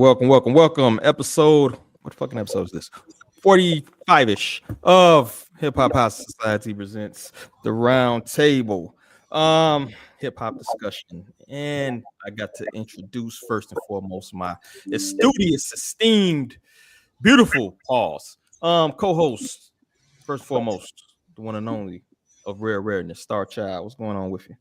welcome. Episode, what fucking episode is this? 45-ish of Hip Hop House Society presents the Roundtable, hip hop discussion. And I got to introduce first and foremost my esteemed, beautiful co-host. First and foremost, the one and only of rare rareness, Star Child. What's going on with you?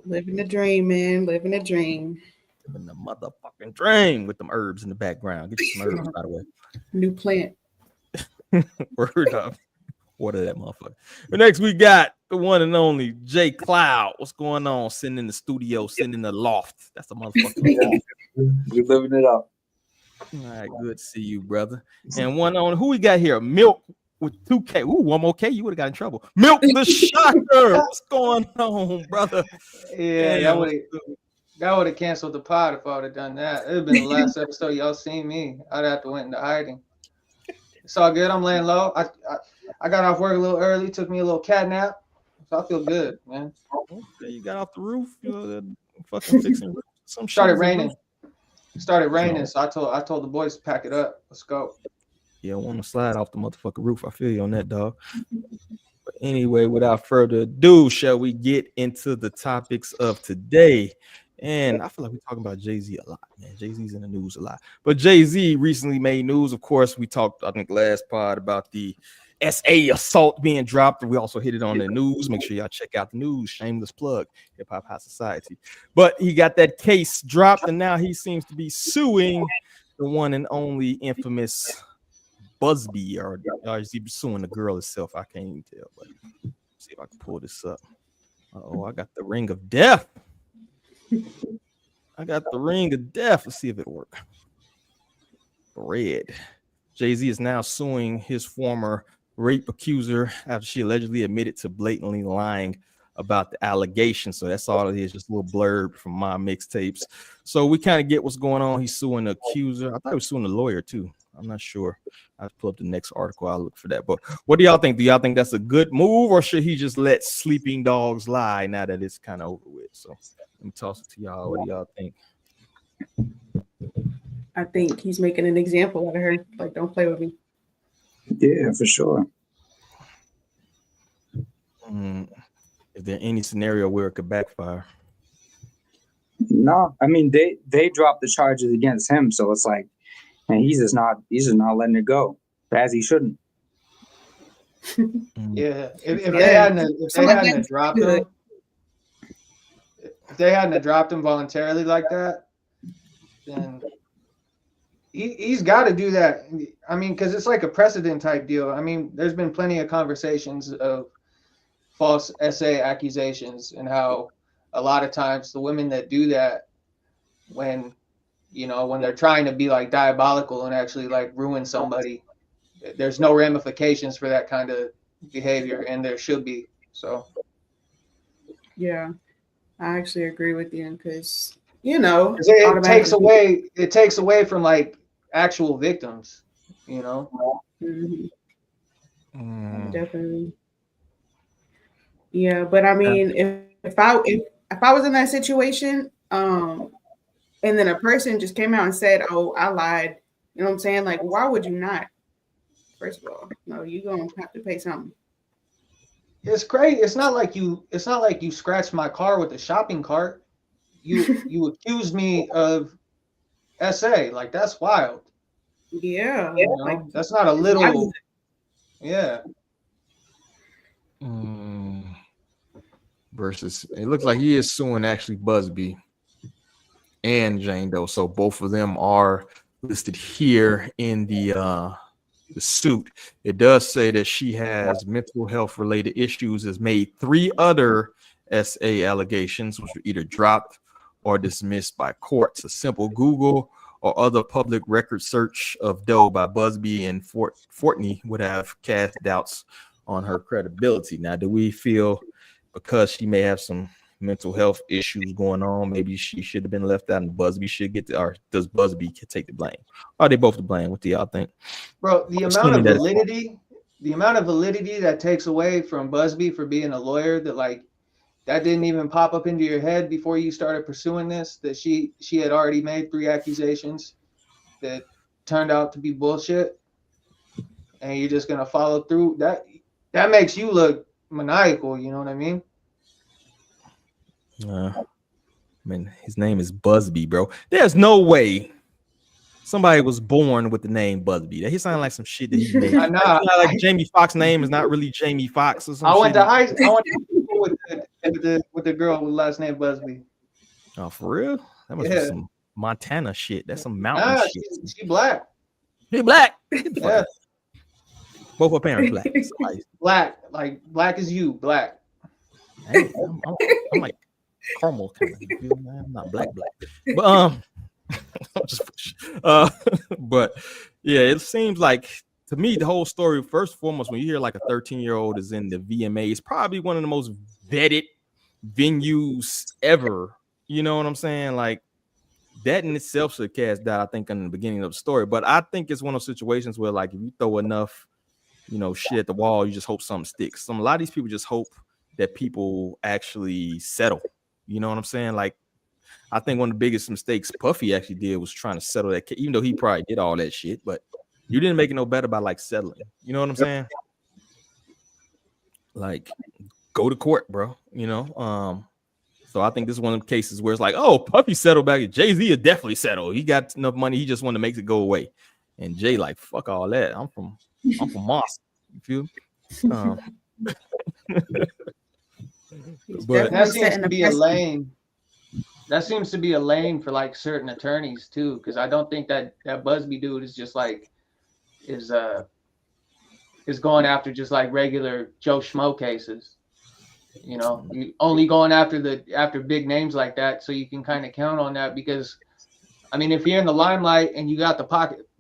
Living the dream, man. Living the dream. Living the motherfucking dream with them herbs in the background. Get you some herbs, by the way. New plant. Word up. Water that motherfucker. But next we got the one and only J Cloud. What's going on? Sitting in the studio, sitting in the loft. That's the motherfucking We're living it up. All right, good to see you, brother. And one on who we got here? Milk with 2K. Ooh, one more K. You would have got in trouble. Milk the Shocker. What's going on, brother? Yeah, that would have canceled the pod if I would have done that. It would have been the last episode y'all seen me. I'd have to went into hiding. It's all good. I'm laying low. I got off work a little early. Took me a little cat nap. So I feel good, man. Okay, you got off the roof. You know, fucking fixing some shit. Started raining. So I told the boys to pack it up. Let's go. Yeah, I want to slide off the motherfucking roof. I feel you on that, dog. But anyway, without further ado, shall we get into the topics of today? And I feel like we're talking about Jay-Z a lot, man. Jay-Z's in the news a lot. But Jay-Z recently made news. Of course, we talked, I think, last pod about the SA assault being dropped. And we also hit it on the news. Make sure y'all check out the news. Shameless plug, Hip Hop House Society. But he got that case dropped, and now he seems to be suing the one and only infamous Busby, or is he suing the girl herself? I can't even tell. But let's see if I can pull this up. Oh, I got the ring of death. Let's see if it works. Red. Jay-Z is now suing his former rape accuser after she allegedly admitted to blatantly lying about the allegation. So that's all it is, just a little blurb from my mixtapes. So we kind of get what's going on. He's suing the accuser. I thought he was suing the lawyer too. I'm not sure. I'll pull up the next article. I'll look for that. But what do y'all think? Do y'all think that's a good move, or should he just let sleeping dogs lie now that it's kind of over with? So let me toss it to y'all. What do y'all think? I think he's making an example out of her. Like, don't play with me. Yeah, for sure. Is there any scenario where it could backfire? No, I mean they dropped the charges against him, so it's like, man, he's just not letting it go, as he shouldn't. Yeah, if they hadn't dropped him voluntarily like that, then he's got to do that. I mean, because it's like a precedent type deal. I mean, there's been plenty of conversations of false SA accusations and how a lot of times the women that do that, when they're trying to be like diabolical and actually like ruin somebody, there's no ramifications for that kind of behavior, and there should be. So yeah, I actually agree with you, because it takes away from like actual victims, Mm-hmm. Definitely. Yeah, but I mean, if I was in that situation, and then a person just came out and said, "Oh, I lied," you know what I'm saying? Like, why would you not? First of all, no, you're gonna have to pay something. It's crazy. It's not like you scratched my car with a shopping cart. You accused me of SA. Like, that's wild. Yeah, like, that's not a little. Yeah. Versus, it looks like he is suing actually Busby and Jane Doe. So both of them are listed here in the suit. It does say that she has mental health related issues, has made 3 other SA allegations, which were either dropped or dismissed by courts. A simple Google or other public record search of Doe by Busby and Fortney would have cast doubts on her credibility. Now, do we feel because she may have some mental health issues going on, maybe she should have been left out and Busby should get or does Busby take the blame? Are they both to blame? What do y'all think? Bro, the amount of validity that takes away from Busby for being a lawyer, that didn't even pop up into your head before you started pursuing this, that she had already made 3 accusations. that turned out to be bullshit, and you're just gonna follow through. That makes you look maniacal. You know what I mean? Man, his name is Busby, bro. There's no way somebody was born with the name Busby. He sounded like some shit that he made. Like Jamie Foxx's name is not really Jamie Foxx or something. I went to school with the girl with the last name Busby. Oh, for real? That must be some Montana shit. That's some mountain shit. She black. She black. Yeah. Both her parents black. Black, like black as you, black. Hey, I'm like caramel kind of. I'm not black, but but yeah, it seems like to me the whole story. First and foremost, when you hear like a 13-year-old is in the VMA, it's probably one of the most vetted venues ever. You know what I'm saying? Like that in itself should cast doubt, I think, in the beginning of the story. But I think it's one of those situations where, like, if you throw enough, shit at the wall, you just hope something sticks. A lot of these people just hope that people actually settle. You know what I'm saying? Like, I think one of the biggest mistakes Puffy actually did was trying to settle that case, even though he probably did all that shit. But you didn't make it no better by like settling. You know what I'm saying? Like, go to court, bro. So I think this is one of the cases where it's like, oh, Puffy settled back. Jay-Z will definitely settle. He got enough money. He just wanted to make it go away. And Jay like, fuck all that. I'm from Mase. You feel? But that seems to be a lane. That seems to be a lane for like certain attorneys too, because I don't think that Busby dude is just like is going after just like regular Joe Schmo cases. You only going after big names like that, so you can kind of count on that. Because I mean, if you're in the limelight and you got the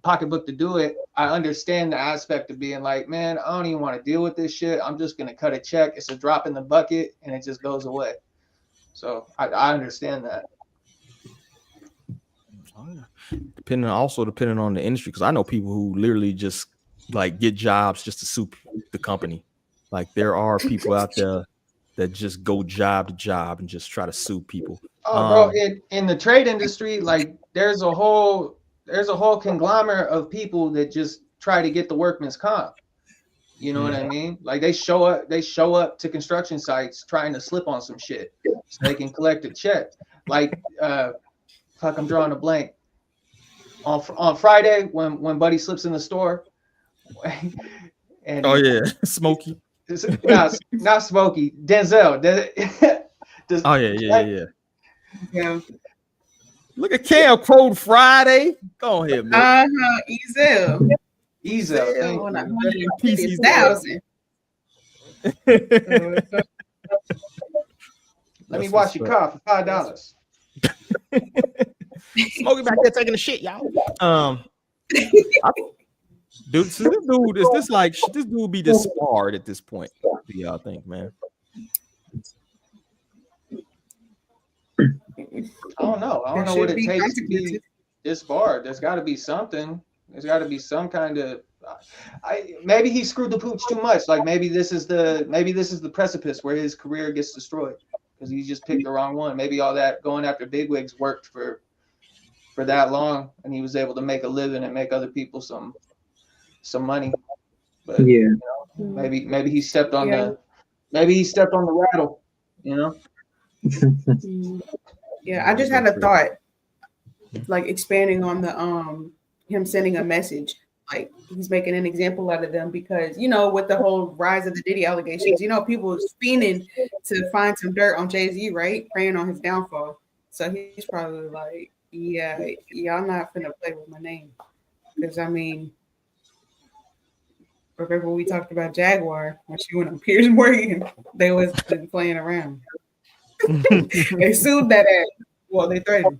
pocketbook to do it, I understand the aspect of being like, man, I don't even want to deal with this shit. I'm just gonna cut a check. It's a drop in the bucket and it just goes away. So I understand that. Depending on the industry, because I know people who literally just like get jobs just to sue the company. Like there are people out there that just go job to job and just try to sue people. Oh, bro, in the trade industry, like there's a whole conglomerate of people that just try to get the workman's comp. You know what I mean? Like they show up to construction sites trying to slip on some shit so they can collect a check. Like I'm drawing a blank. On Friday when Buddy slips in the store. And oh yeah, Smokey. Not Smokey. Denzel. Oh yeah. Look at Cam Crowed Friday. Go ahead, man. Ezel. 150,000. Let me wash your car for $5. Smokey back there taking a shit, y'all. Dude, so this dude be disbarred at this point? What do y'all think, man? I don't know what it takes to be disbarred. There's got to be something. There's got to be some kind of. Maybe he screwed the pooch too much. Like maybe this is the precipice where his career gets destroyed because he just picked the wrong one. Maybe all that going after bigwigs worked for that long, and he was able to make a living and make other people some money. But yeah, maybe he stepped on the rattle. Yeah, I just had a thought, like expanding on the him sending a message, like he's making an example out of them because with the whole rise of the Diddy allegations, people was fiending to find some dirt on Jay-Z, right? Praying on his downfall. So he's probably like, yeah, y'all not finna play with my name. Because I mean, remember we talked about Jaguar when she went on Piers Morgan, they was playing around. They sued that ass. Well, they threatened.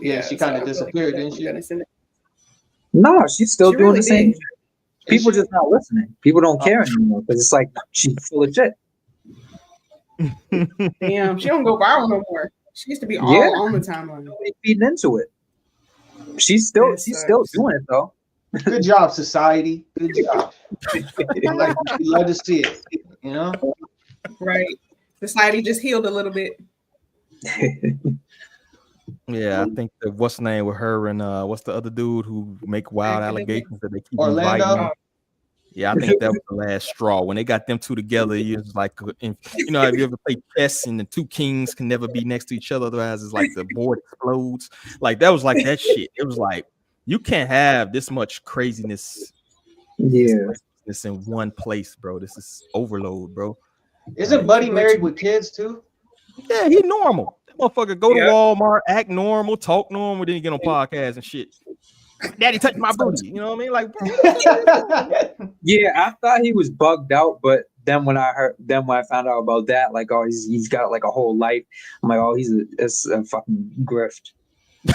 Yeah, she kind of disappeared, didn't she? No, she's still doing the same shit. People just not listening. People don't care anymore because it's like she's full of shit. Damn, she don't go viral no more. She used to be all on the timeline. They feeding into it. She's still doing it though. Good job, society. Good job. We love to see it. Right. Society just healed a little bit. Yeah, I think that what's the name with her and what's the other dude who make wild allegations that they keep inviting Orlando. him? Yeah, I think that was the last straw. When they got them two together, it was like, you know, have you ever played chess and the two kings can never be next to each other, otherwise it's like the board explodes. Like that was like that shit. It was like you can't have this much craziness, this in one place, bro. This is overload, bro. Isn't Buddy married with kids too? Yeah, he normal. That motherfucker go to Walmart, act normal, talk normal, then you get on podcasts and shit. Daddy touched my booty. You know what I mean? Like, yeah, I thought he was bugged out, but then when I found out about that, like, oh, he's got like a whole life. I'm like, oh, it's a fucking grift.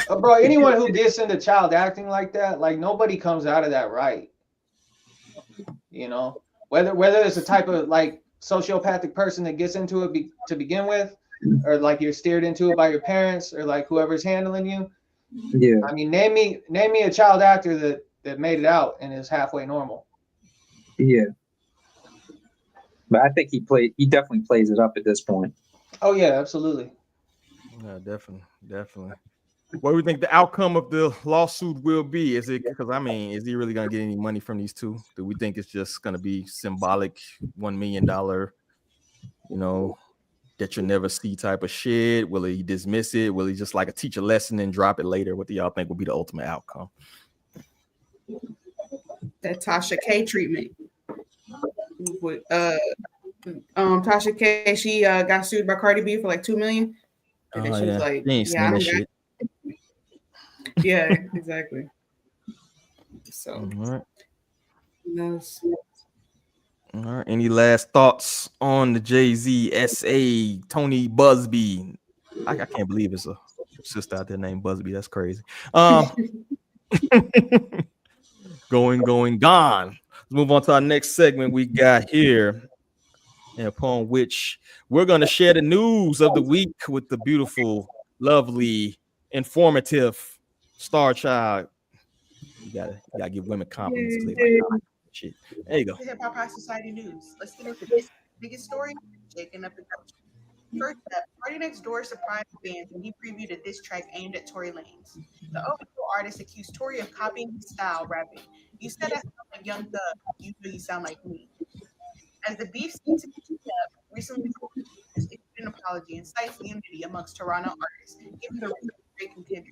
Bro, anyone who gets into child acting like that, like nobody comes out of that right. You know, whether it's a type of like sociopathic person that gets into it to begin with, or like you're steered into it by your parents or like whoever's handling you. Yeah, I mean, name me a child actor that made it out and is halfway normal. Yeah, but I think he definitely plays it up at this point. Oh yeah, absolutely. Yeah, definitely. What do we think the outcome of the lawsuit will be? Is it because I mean, is he really gonna get any money from these two? Do we think it's just gonna be symbolic $1 million, you know, that you'll never see type of shit? Will he dismiss it? Will he just like teach a lesson and drop it later? What do y'all think will be the ultimate outcome? That Tasha K treatment. With Tasha K, she got sued by Cardi B for like $2 million. And then she was like, "Yeah, I'm shit." Yeah, exactly. So, all right. Any last thoughts on the Jay-Z SA Tony Busby? I can't believe it's a sister out there named Busby. That's crazy. Gone. Let's move on to our next segment we got here, and upon which we're going to share the news of the week with the beautiful, lovely, informative star child. You gotta give women compliments. Shit. There you go. Hip Hop High Society News. Let's get into this biggest story shaking up the culture. First up, Party Next Door surprised fans when he previewed a diss track aimed at Tory Lanez. The OVO artist accused Tory of copying his style, rapping, "You said I sound like Young Thug. You know you sound like me." As the beef seems to heat up, recently issued an apology and cites unity amongst Toronto artists, given the great contender.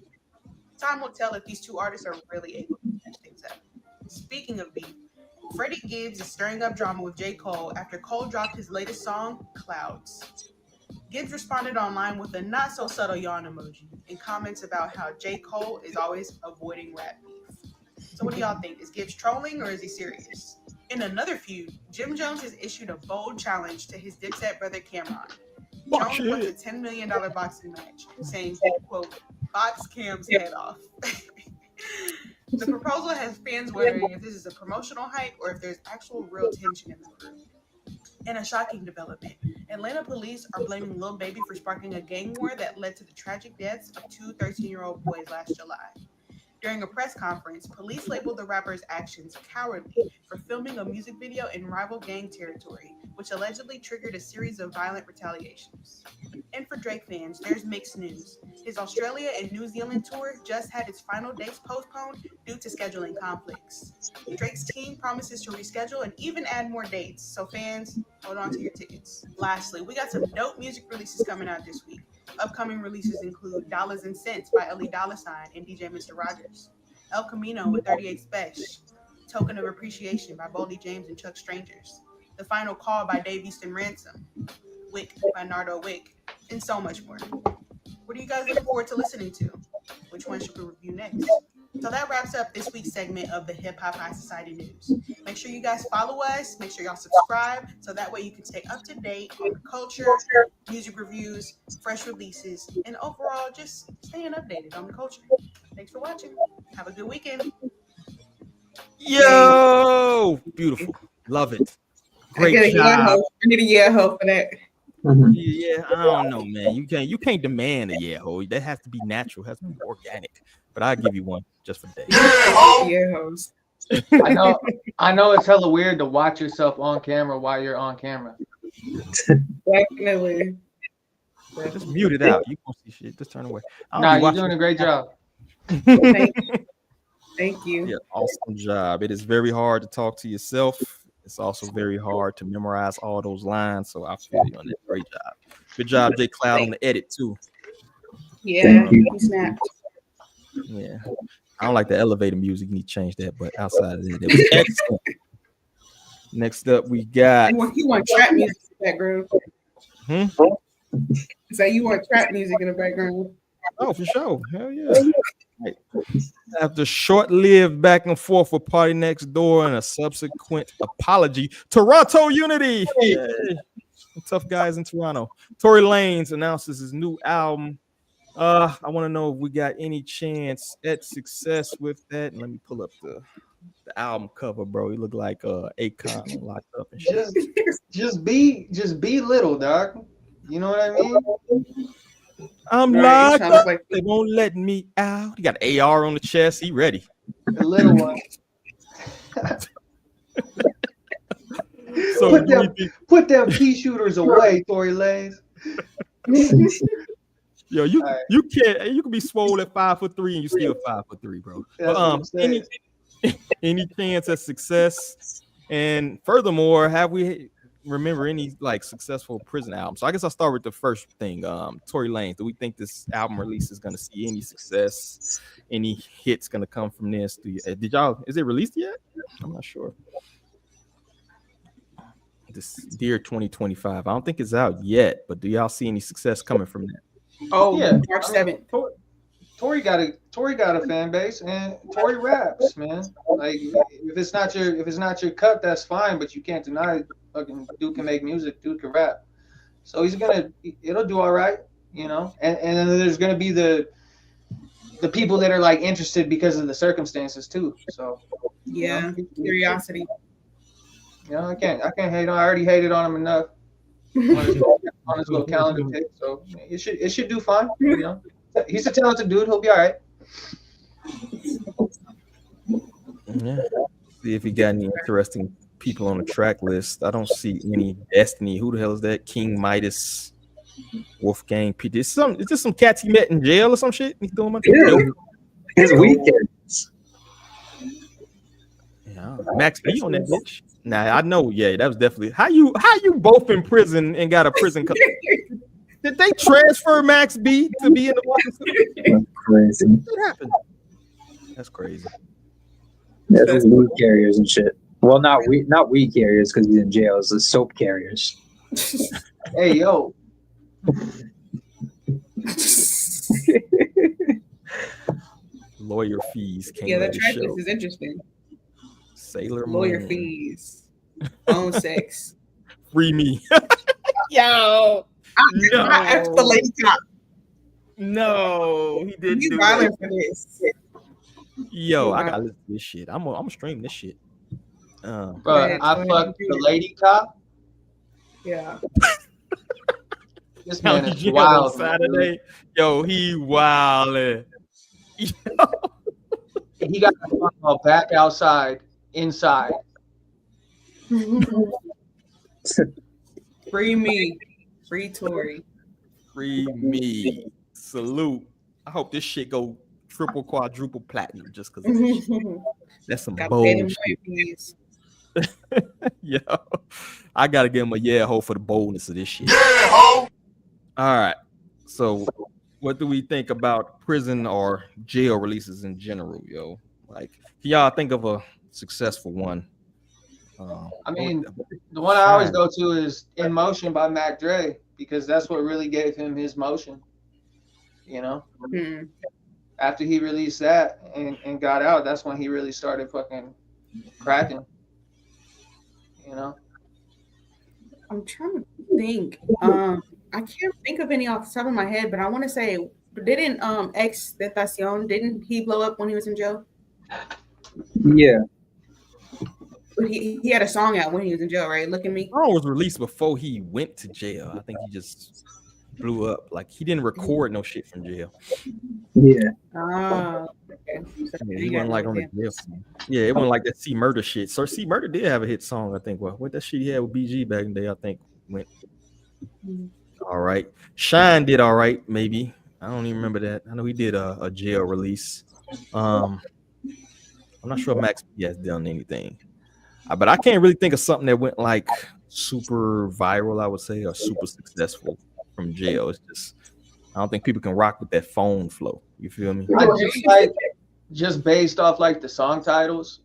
Time will tell if these two artists are really able to catch things up. Speaking of beef, Freddie Gibbs is stirring up drama with J. Cole after Cole dropped his latest song, Clouds. Gibbs responded online with a not-so-subtle yawn emoji and comments about how J. Cole is always avoiding rap beef. So what do y'all think? Is Gibbs trolling or is he serious? In another feud, Jim Jones has issued a bold challenge to his Dipset brother Cameron. Jones wants a $10 million boxing match, saying, quote, "box Cam's head off." The proposal has fans wondering if this is a promotional hype or if there's actual real tension in the group. In a shocking development, Atlanta police are blaming Lil Baby for sparking a gang war that led to the tragic deaths of two 13-year-old boys last July. During a press conference, police labeled the rapper's actions cowardly for filming a music video in rival gang territory, which allegedly triggered a series of violent retaliations. And for Drake fans, there's mixed news. His Australia and New Zealand tour just had its final dates postponed due to scheduling conflicts. Drake's team promises to reschedule and even add more dates, so fans, hold on to your tickets. Lastly, we got some dope music releases coming out this week. Upcoming releases include Dollars and Cents by Ellie Dollar Sign and DJ Mr. Rogers, El Camino with 38 Special, Token of Appreciation by Boldy James and Chuck Strangers, The Final Call by Dave Easton Ransom, Wick by Nardo Wick, and so much more. What are you guys looking forward to listening to? Which one should we review next? So that wraps up this week's segment of the Hip Hop High Society News. Make sure you guys follow us. Make sure y'all subscribe so that way you can stay up to date on the culture, music reviews, fresh releases, and overall just staying updated on the culture. Thanks for watching. Have a good weekend. Yo, beautiful. Love it. Great job. I need a yeah ho for that. Mm-hmm. Yeah, I don't know, man. You can't demand a yeah ho. That has to be natural, has to be organic. But I'll give you one just for the day. Yeah hoes. I know it's hella weird to watch yourself on camera while you're on camera. Definitely. Just mute it out. You won't see shit. Just turn away. Nah, you're doing a great job. Thank you. Yeah, awesome job. It is very hard to talk to yourself. It's also very hard to memorize all those lines. So I feel you on that. Great job. Good job, J Cloud, on the edit too. Yeah, he snapped. Yeah. I don't like the elevator music. You need to change that. But outside of that, it was excellent. Next up, we got. You want trap music in the background? So you want trap music in the background? Oh, for sure. Hell yeah. Right. After short-lived back and forth with Party Next Door and a subsequent apology, Toronto Unity. Yay. Tough guys in Toronto. Tory Lanez announces his new album. I want to know if we got any chance at success with that. And let me pull up the album cover, bro. He look like Akon locked up and shit. Just be little, dog. You know what I mean? I'm locked up. Like they won't let me out. He got an AR on the chest. He ready. The little one. So put them pea shooters away, Tory Lanez. Yo, you can't. You can be swole at 5'3" and you still 5'3", bro. But, any chance at success? And furthermore, have we remember any like successful prison albums? So I guess I'll start with the first thing. Tory Lanez. Do we think this album release is going to see any success? Any hits going to come from this? Did y'all? Is it released yet? I'm not sure. This Dear 2025. I don't think it's out yet, but do y'all see any success coming from that? Oh yeah, March 7th. Tory got a fan base, and Tory raps, man. Like if it's not your cut, that's fine, but you can't deny fucking dude can make music, dude can rap. So it'll do all right, you know. And then there's gonna be the people that are like interested because of the circumstances too. So yeah, curiosity. You know, I can't hate on. I already hated on him enough on his little calendar pick, so it should do fine. You know, he's a talented dude. He'll be all right. Yeah. See if he got any interesting people on the track list. I don't see any Destiny. Who the hell is that? King Midas, Wolfgang P. Is this some cats he met in jail or some shit? He's doing his weekends. Yeah, Max B on that bitch. Nah, I know. Yeah, that was definitely how you both in prison and got a prison. Did they transfer Max B to be in the Washington? Crazy. What happened? That's crazy. Yeah, those weed carriers and shit. Well, not weed carriers because he's in jail. It's the soap carriers. Hey yo. Lawyer fees. Yeah, that track list is interesting. Sailor Lawyer Moon. Fees. Phone sex. Free me. Yo. No. After the lady cop. No, he didn't. You violent for this. Yo, I gotta listen to this shit. I'm gonna stream this shit. Bro, I fucked the lady cop. Yeah. This man is wild. Saturday. Yo, he wildin'. He got back outside, inside. Free me. Free Tory. Free me. Salute. I hope this shit go triple, quadruple platinum just because that's some bullshit. Yo, I gotta give him a yeah ho for the boldness of this shit. Yeah ho. All right. So what do we think about prison or jail releases in general, yo? Like, can y'all think of a successful one? I mean, the one I always go to is In Motion by Mac Dre, because that's what really gave him his motion. You know? Mm-hmm. After he released that and got out, that's when he really started fucking cracking. You know? I'm trying to think. I can't think of any off the top of my head, but I want to say, didn't Ex Tentacion, didn't he blow up when he was in jail? Yeah. But he had a song out when he was in jail, right? Look at Me. Song was released before he went to jail. I think he just blew up. Like, he didn't record no shit from jail. Yeah. Okay. He wasn't like on the jail scene. Yeah, it wasn't like that C Murder shit. So C Murder did have a hit song, I think. Well, what that shit he had with BG back in the day, I think went all right. Shine did all right, maybe. I don't even remember that. I know he did a jail release. I'm not sure Max P has done anything, but I can't really think of something that went like super viral, I would say, or super successful from jail. It's just I don't think people can rock with that phone flow. You feel me? I do like, just based off like the song titles.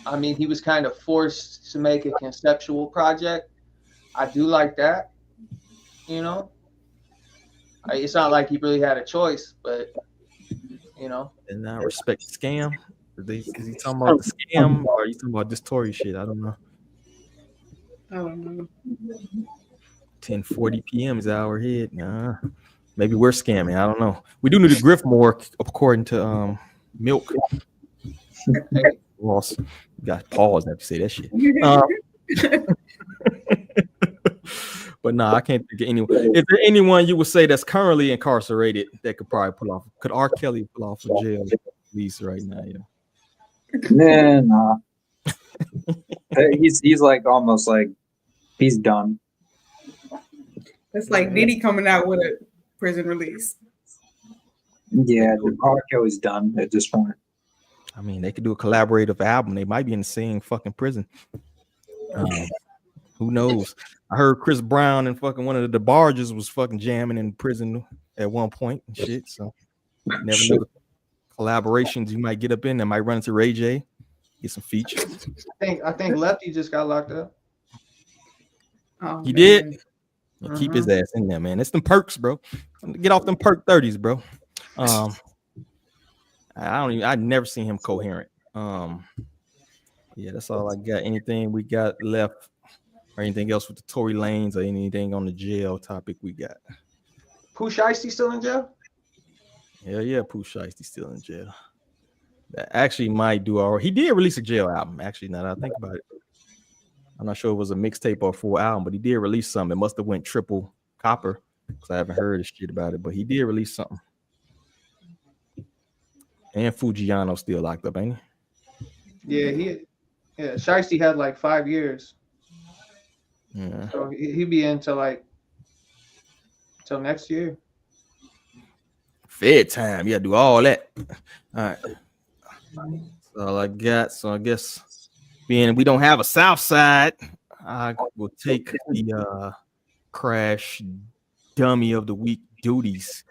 I mean, he was kind of forced to make a conceptual project. I do like that. You know, it's not like he really had a choice, but you know. And I respect the scam. Is he talking about the scam or are you talking about this Tory shit? I don't know. I don't know. 10:40 p.m. is our head. Nah, maybe we're scamming. I don't know. We do need to grift more, according to Milk. Ross, you got pause after you say that shit. But nah, I can't think of anyone. Is there anyone you would say that's currently incarcerated that could probably pull off? Could R. Kelly pull off a jail release right now? Yeah. Nah. he's like almost like he's done. It's like Diddy coming out with a prison release. Yeah, the R. Kelly's done at this point. I mean, they could do a collaborative album. They might be in the same fucking prison. Who knows? I heard Chris Brown and fucking one of the barges was fucking jamming in prison at one point and shit. So never know the collaborations you might get up in. That might run into Ray J, get some features. I think Lefty just got locked up. Oh, He did. Keep his ass in there, man. It's them perks, bro. Get off them perk 30s, bro. I never seen him coherent. Yeah, that's all I got. Anything we got left or anything else with the Tory Lanez or anything on the jail topic we got? Pooh Shiesty still in jail? Hell yeah, Pooh Shiesty still in jail. That actually might do all right. He did release a jail album, actually, now that I think about it. I'm not sure if it was a mixtape or a full album, but he did release something. It must have went triple copper because I haven't heard shit about it, but he did release something. And Fujiano's still locked up, ain't he? Yeah, Shiesty had like 5 years. Yeah. So he'd be in till next year. Fed time. You gotta do all that. All right. That's all I got. So I guess being we don't have a South Side, I will take the crash dummy of the week duties.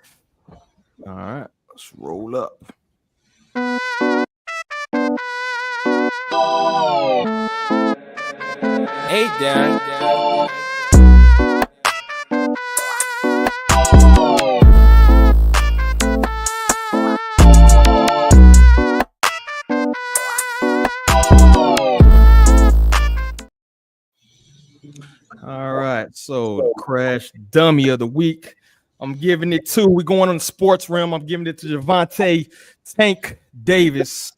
All right, let's roll up. Hey, Darren. All right, so the crash dummy of the week. I'm giving it to, we're going on the sports realm. I'm giving it to Javante Tank Davis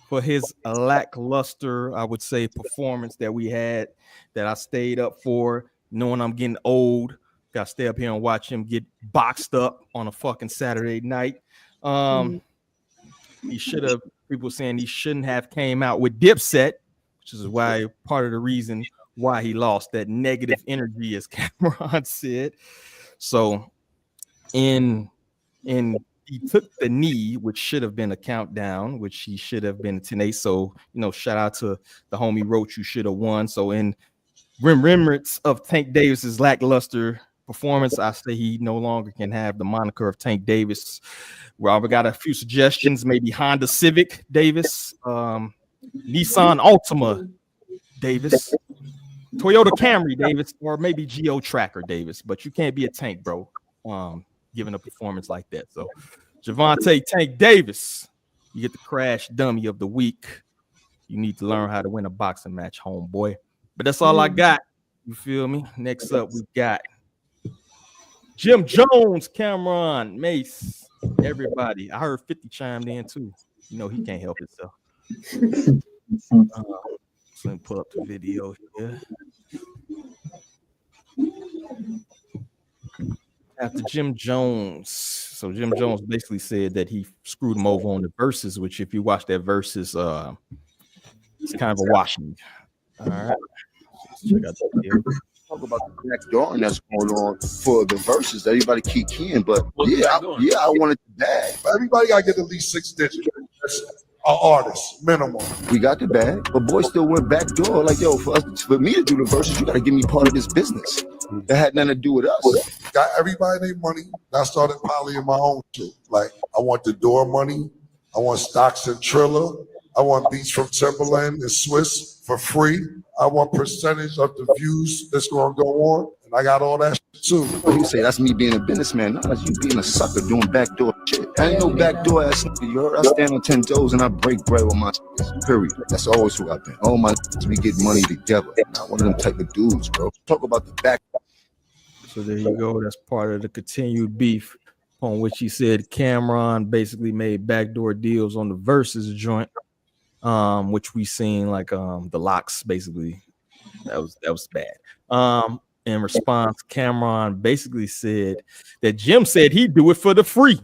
for his lackluster, I would say, performance that we had, that I stayed up for, knowing I'm getting old. Got to stay up here and watch him get boxed up on a fucking Saturday night. He should have, people saying he shouldn't have came out with Dipset, which is why part of the reason why he lost, that negative energy, as Cameron said. So he took the knee, which should have been a countdown, which he should have been 10-8. So, shout out to the homie Roach, you should have won. So in remembrance of Tank Davis's lackluster performance, I say he no longer can have the moniker of Tank Davis. Well, we got a few suggestions, maybe Honda Civic Davis, Nissan Altima Davis, Toyota Camry Davis, or maybe Geo Tracker Davis. But you can't be a Tank, bro, giving a performance like that. So Javante Tank Davis, you get the crash dummy of the week. You need to learn how to win a boxing match, homeboy. But that's all I got. You feel me? Next up, we got Jim Jones, Cameron, Mase, everybody. I heard 50 chimed in too. He can't help himself. So let me pull up the video here. After Jim Jones, so Jim Jones basically said that he screwed him over on the verses, which if you watch that verses, it's kind of a washing. All right, let's check out the video. talk about the backdooring that's going on for the verses. Everybody keep keying, but I wanted the bag. Everybody got to get at least 6 digits. That's an artist, minimum. We got the bag, but boy still went backdoor. Like, yo, for me to do the verses, you got to give me part of this business. That had nothing to do with us. Got everybody their money. I started polying my own shit. Like, I want the door money. I want stocks and Triller. I want beats from Timberland and Swiss for free. I want percentage of the views that's going to go on. And I got all that shit too. You say that's me being a businessman. No, that's you being a sucker doing backdoor shit. I ain't no backdoor ass nigga. You heard? I stand on 10 toes and I break bread with my period. That's always who I've been. All my we get money together. Not one of them type of dudes, bro. Talk about the back. So there you go. That's part of the continued beef on which he said Cameron basically made backdoor deals on the Versus joint, which we seen like the locks basically. That was bad. In response, Cameron basically said that Jim said he'd do it for free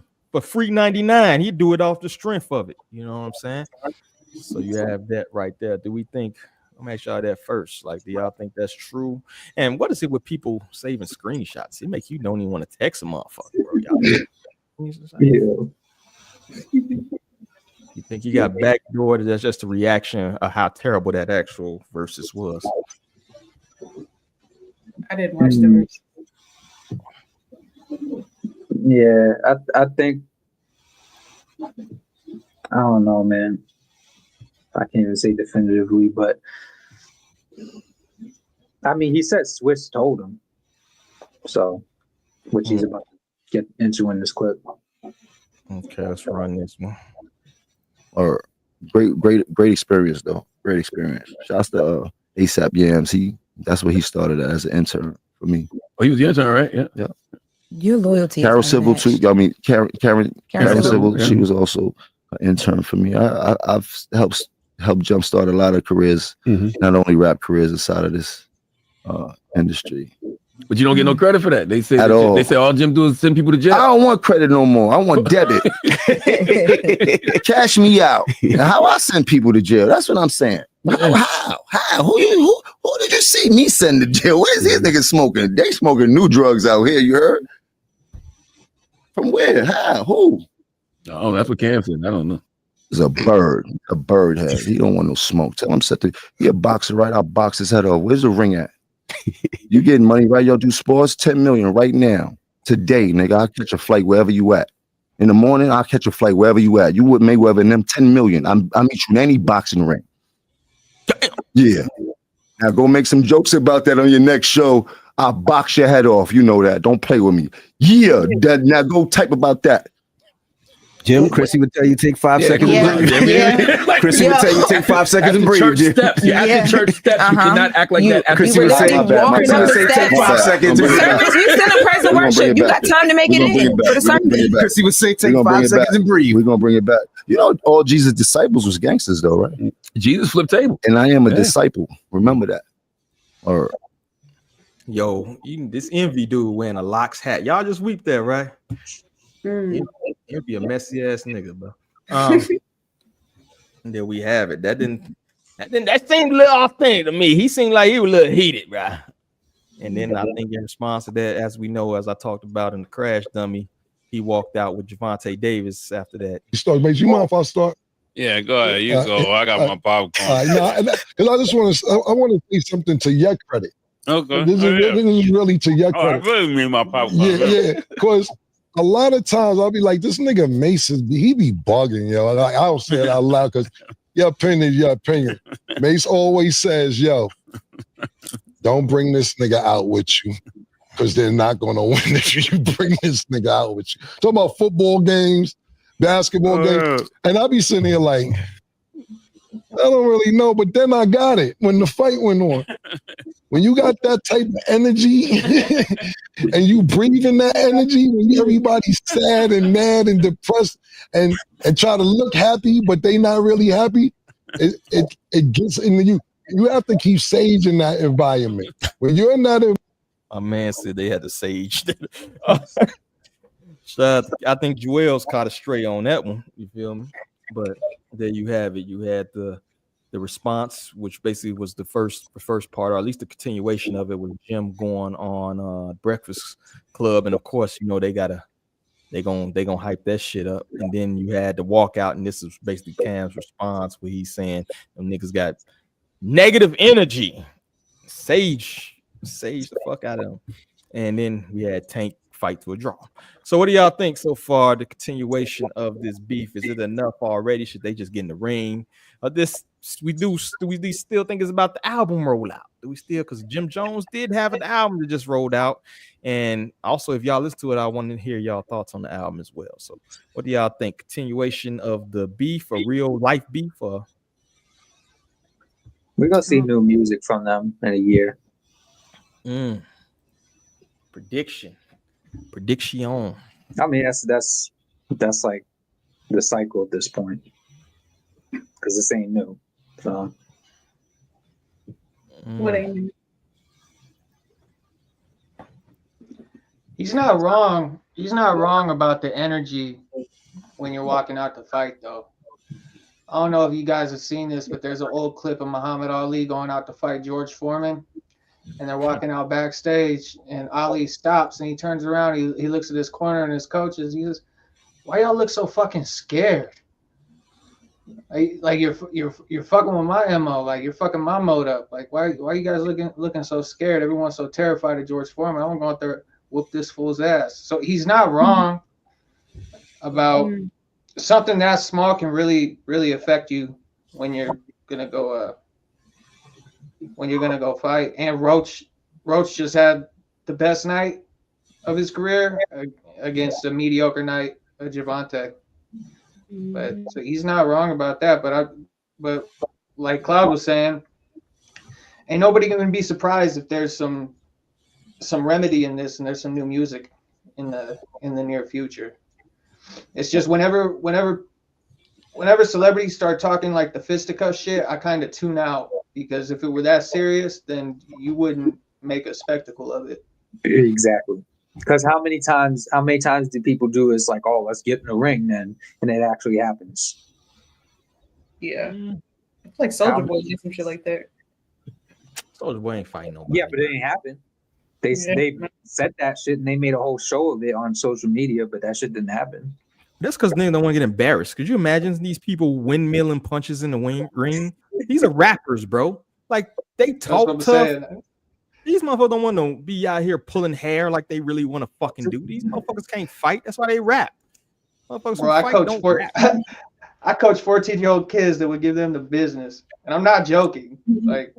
99. He'd do it off the strength of it. You know what I'm saying? So you have that right there. Do we think? Let me ask y'all that first. Like, do y'all think that's true? And what is it with people saving screenshots? It makes you don't even want to text a motherfucker, bro. Yeah. You think he got backdoored? That's just a reaction of how terrible that actual versus was. I didn't watch the verse. Yeah, I think I don't know, man. I can't even say definitively, but I mean, he said Swiss told him, so which he's about to get into in this clip. Okay, let's run this one. Or great experience though. Great experience. Shouts to ASAP Yams. That's what he started as an intern for me. Oh, he was the intern, right? Yeah. Your loyalty. Carol Civil too. I mean, Karen Civil. Yeah. She was also an intern for me. I've helped jumpstart a lot of careers, not only rap careers inside of this industry. But you don't get no credit for that. They say At all. They say all Jim do is send people to jail. I don't want credit no more. I want debit. Cash me out. How I send people to jail? That's what I'm saying. How? Who did you see me send to jail? Where's these niggas smoking? They smoking new drugs out here. You heard? From where? How? Who? Oh, that's what Cam said. I don't know. It's a bird head. He don't want no smoke. Tell him he a boxer, right? I'll box his head off. Where's the ring at? You getting money, right? Y'all do sports, 10 million right now. Today, nigga, I'll catch a flight wherever you at. In the morning, I'll catch a flight wherever you at. You with Mayweather and them 10 million. I'll meet you in any boxing ring. Damn. Yeah. Now go make some jokes about that on your next show. I'll box your head off. You know that. Don't play with me. Yeah. Now go type about that. Jim, Chrissy would tell you take 5 seconds and breathe. Chrissy would tell you take 5 seconds and breathe. Church steps. You have the church steps. You cannot act like that. Chrissy would say take 5 seconds. Service, you send a praise and worship. You got time to make it in for the service. Chrissy would say take 5 seconds and breathe. We're gonna bring it back. You know, all Jesus' disciples was gangsters, though, right? Jesus flipped table, and I am a disciple. Remember that. Or yo, even this Envy dude wearing a locks hat. Y'all just weep there, right? Envy a messy ass nigga, bro. And there we have it. That seemed a little authentic to me. He seemed like he was a little heated, right? And then I think in response to that, as we know, as I talked about in the Crash Dummy, he walked out with Javante Davis after that. You start, mate. You mind if I start? Yeah, go ahead. You go. I got my popcorn. Because I just want to say something to your credit. Okay. This is really to your credit. I really mean my popcorn. Yeah. Because a lot of times I'll be like, this nigga Mase he be bugging, yo. Like, I don't say it out loud because your opinion is your opinion. Mase always says, yo, don't bring this nigga out with you because they're not going to win if you bring this nigga out with you. Talking about football games, basketball games. And I'll be sitting here like, I don't really know, but then I got it when the fight went on. When you got that type of energy and you breathe in that energy, when everybody's sad and mad and depressed and try to look happy, but they not really happy, it gets into you. You have to keep sage in that environment. When you're in that a man said they had to sage. So I think Joel's caught a stray on that one. You feel me? But there you have it. You had the the response, which basically was the first part, or at least the continuation of it, was Jim going on Breakfast Club, and of course, you know, they gonna hype that shit up, and then you had the walkout, and this is basically Cam's response, where he's saying them niggas got negative energy, sage the fuck out of them, and then we had Tank fight to a draw. So what do y'all think so far? The continuation of this beef, is it enough already? Should they just get in the ring? Do we still think it's about the album rollout? Do we still, because Jim Jones did have an album that just rolled out, and also if y'all listen to it, I want to hear y'all thoughts on the album as well. So what do y'all think? Continuation of the beef, or real life beef, or We're gonna see new music from them in a year. Prediction. I mean, that's like the cycle at this point, because this ain't new. So What ain't new? He's not wrong. He's not wrong about the energy when you're walking out to fight, though. I don't know if you guys have seen this, but there's an old clip of Muhammad Ali going out to fight George Foreman, and they're walking out backstage, and Ali stops and he turns around. He looks at his corner and his coaches. He says, "Why y'all look so fucking scared? Like you're fucking with my MO. Like you're fucking my mode up. Like why you guys looking so scared? Everyone's so terrified of George Foreman. I'm going out there whoop this fool's ass." So he's not wrong about something that small can really affect you when you're gonna go fight. And Roach just had the best night of his career against a mediocre night of Javante. But so he's not wrong about that. But like Cloud was saying, ain't nobody gonna be surprised if there's some remedy in this and there's some new music in the near future. It's just whenever celebrities start talking like the fisticuff shit, I kind of tune out, because if it were that serious, then you wouldn't make a spectacle of it. Exactly. Because how many times do people do is like, oh, let's get in the ring then, and it actually happens. Yeah. It's like Soulja Boy did some shit like that. Soulja Boy ain't fighting nobody. Yeah, but it ain't happened. They said that shit and they made a whole show of it on social media, but that shit didn't happen. That's because niggas don't want to get embarrassed. Could you imagine these people windmilling punches in the ring? These are rappers, bro. Like, they talk tough. These motherfuckers don't want to be out here pulling hair like they really want to fucking do. These motherfuckers can't fight. That's why they rap. Motherfuckers Bro, I coach 14-year-old kids that would give them the business, and I'm not joking. Like,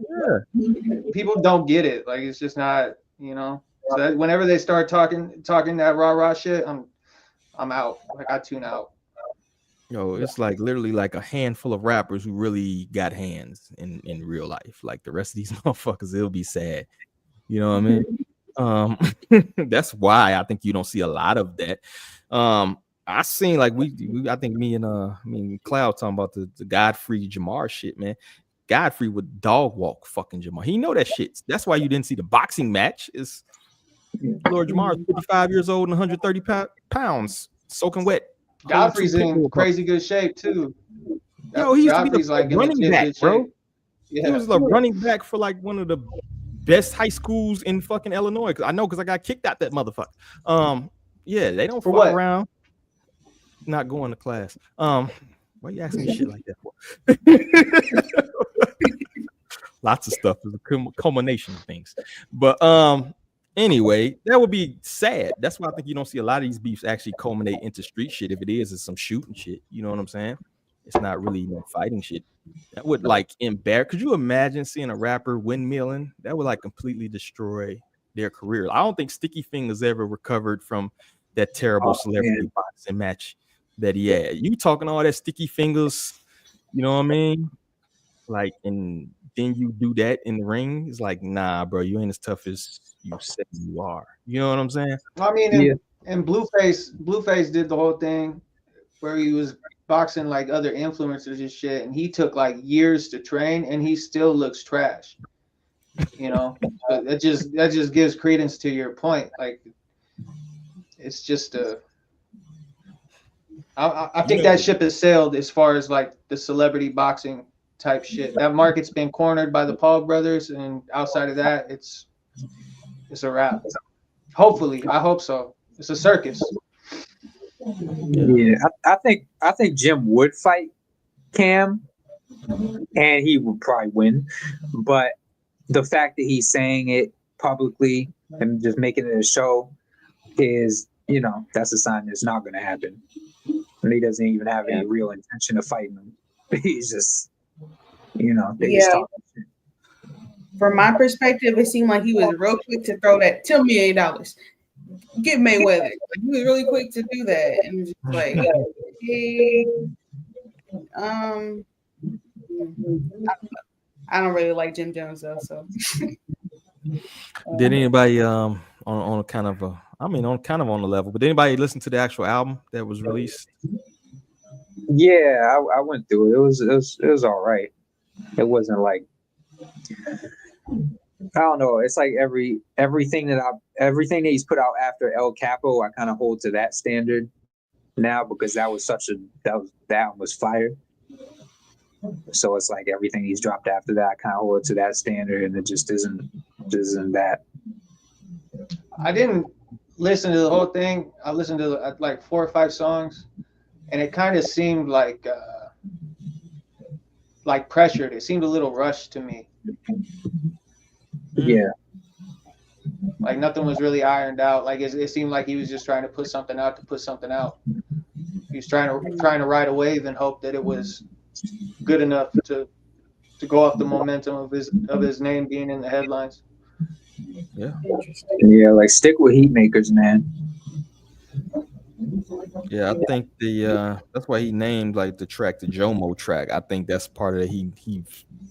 people don't get it. Like, it's just not, you know. So that whenever they start talking that rah shit, I'm out. Like, I tune out. Yo, it's like literally like a handful of rappers who really got hands in real life. Like, the rest of these motherfuckers, it'll be sad. You know what I mean? That's why I think you don't see a lot of that. I seen like I think me and Cloud talking about the Godfrey Jamar shit, man. Godfrey would dog walk fucking Jamar. He know that shit. That's why you didn't see the boxing match. Is Lord Jamar is 55 years old and 130 pounds, soaking wet. Godfrey's in crazy good shape too. Yo, he used to be like running back, bro. Yeah. He was like running back for like one of the best high schools in fucking Illinois. I know, because I got kicked out that motherfucker. Yeah, they don't fuck around. Not going to class. Why are you asking me shit like that for? Lots of stuff is a culmination of things. But anyway, that would be sad. That's why I think you don't see a lot of these beefs actually culminate into street shit. If it is, it's some shooting shit. You know what I'm saying? It's not really fighting shit. That would like embarrass. Could you imagine seeing a rapper windmilling? That would like completely destroy their career. I don't think Sticky Fingers ever recovered from that terrible celebrity boxing match that he had. You talking all that Sticky Fingers, you know what I mean? Like, and then you do that in the ring. It's like, nah, bro, you ain't as tough as you said you are. You know what I'm saying? I mean, and Blueface did the whole thing where he was boxing like other influencers and shit, and he took like years to train, and he still looks trash. You know, but that just gives credence to your point. Like, it's just I think that ship has sailed as far as like the celebrity boxing type shit. That market's been cornered by the Paul brothers, and outside of that, it's a wrap. Hopefully, I hope so. It's a circus. Yeah, I think Jim would fight Cam, and he would probably win. But the fact that he's saying it publicly and just making it a show is, that's a sign that it's not going to happen. And he doesn't even have any real intention of fighting him. He's just, they just talk shit. From my perspective, it seemed like he was real quick to throw that $10 million. Get Mayweather. Like, he was really quick to do that, and just like, hey, I don't really like Jim Jones though. So, did anybody on kind of on the level, but did anybody listen to the actual album that was released? Yeah, I went through it. It was all right. It wasn't like, I don't know. It's like everything that he's put out after El Capo, I kind of hold to that standard now, because that was fire. So it's like everything he's dropped after that, I kind of hold to that standard, and it just isn't that. I didn't listen to the whole thing. I listened to like 4 or 5 songs, and it kind of seemed like pressured. It seemed a little rushed to me. Yeah. Like nothing was really ironed out. Like it seemed like he was just trying to put something out to put something out. He was trying to ride a wave and hope that it was good enough to go off the momentum of his name being in the headlines. Yeah. Yeah, like stick with heat makers, man. Yeah, I think that's why he named like the track the Jomo track. I think that's part of it. He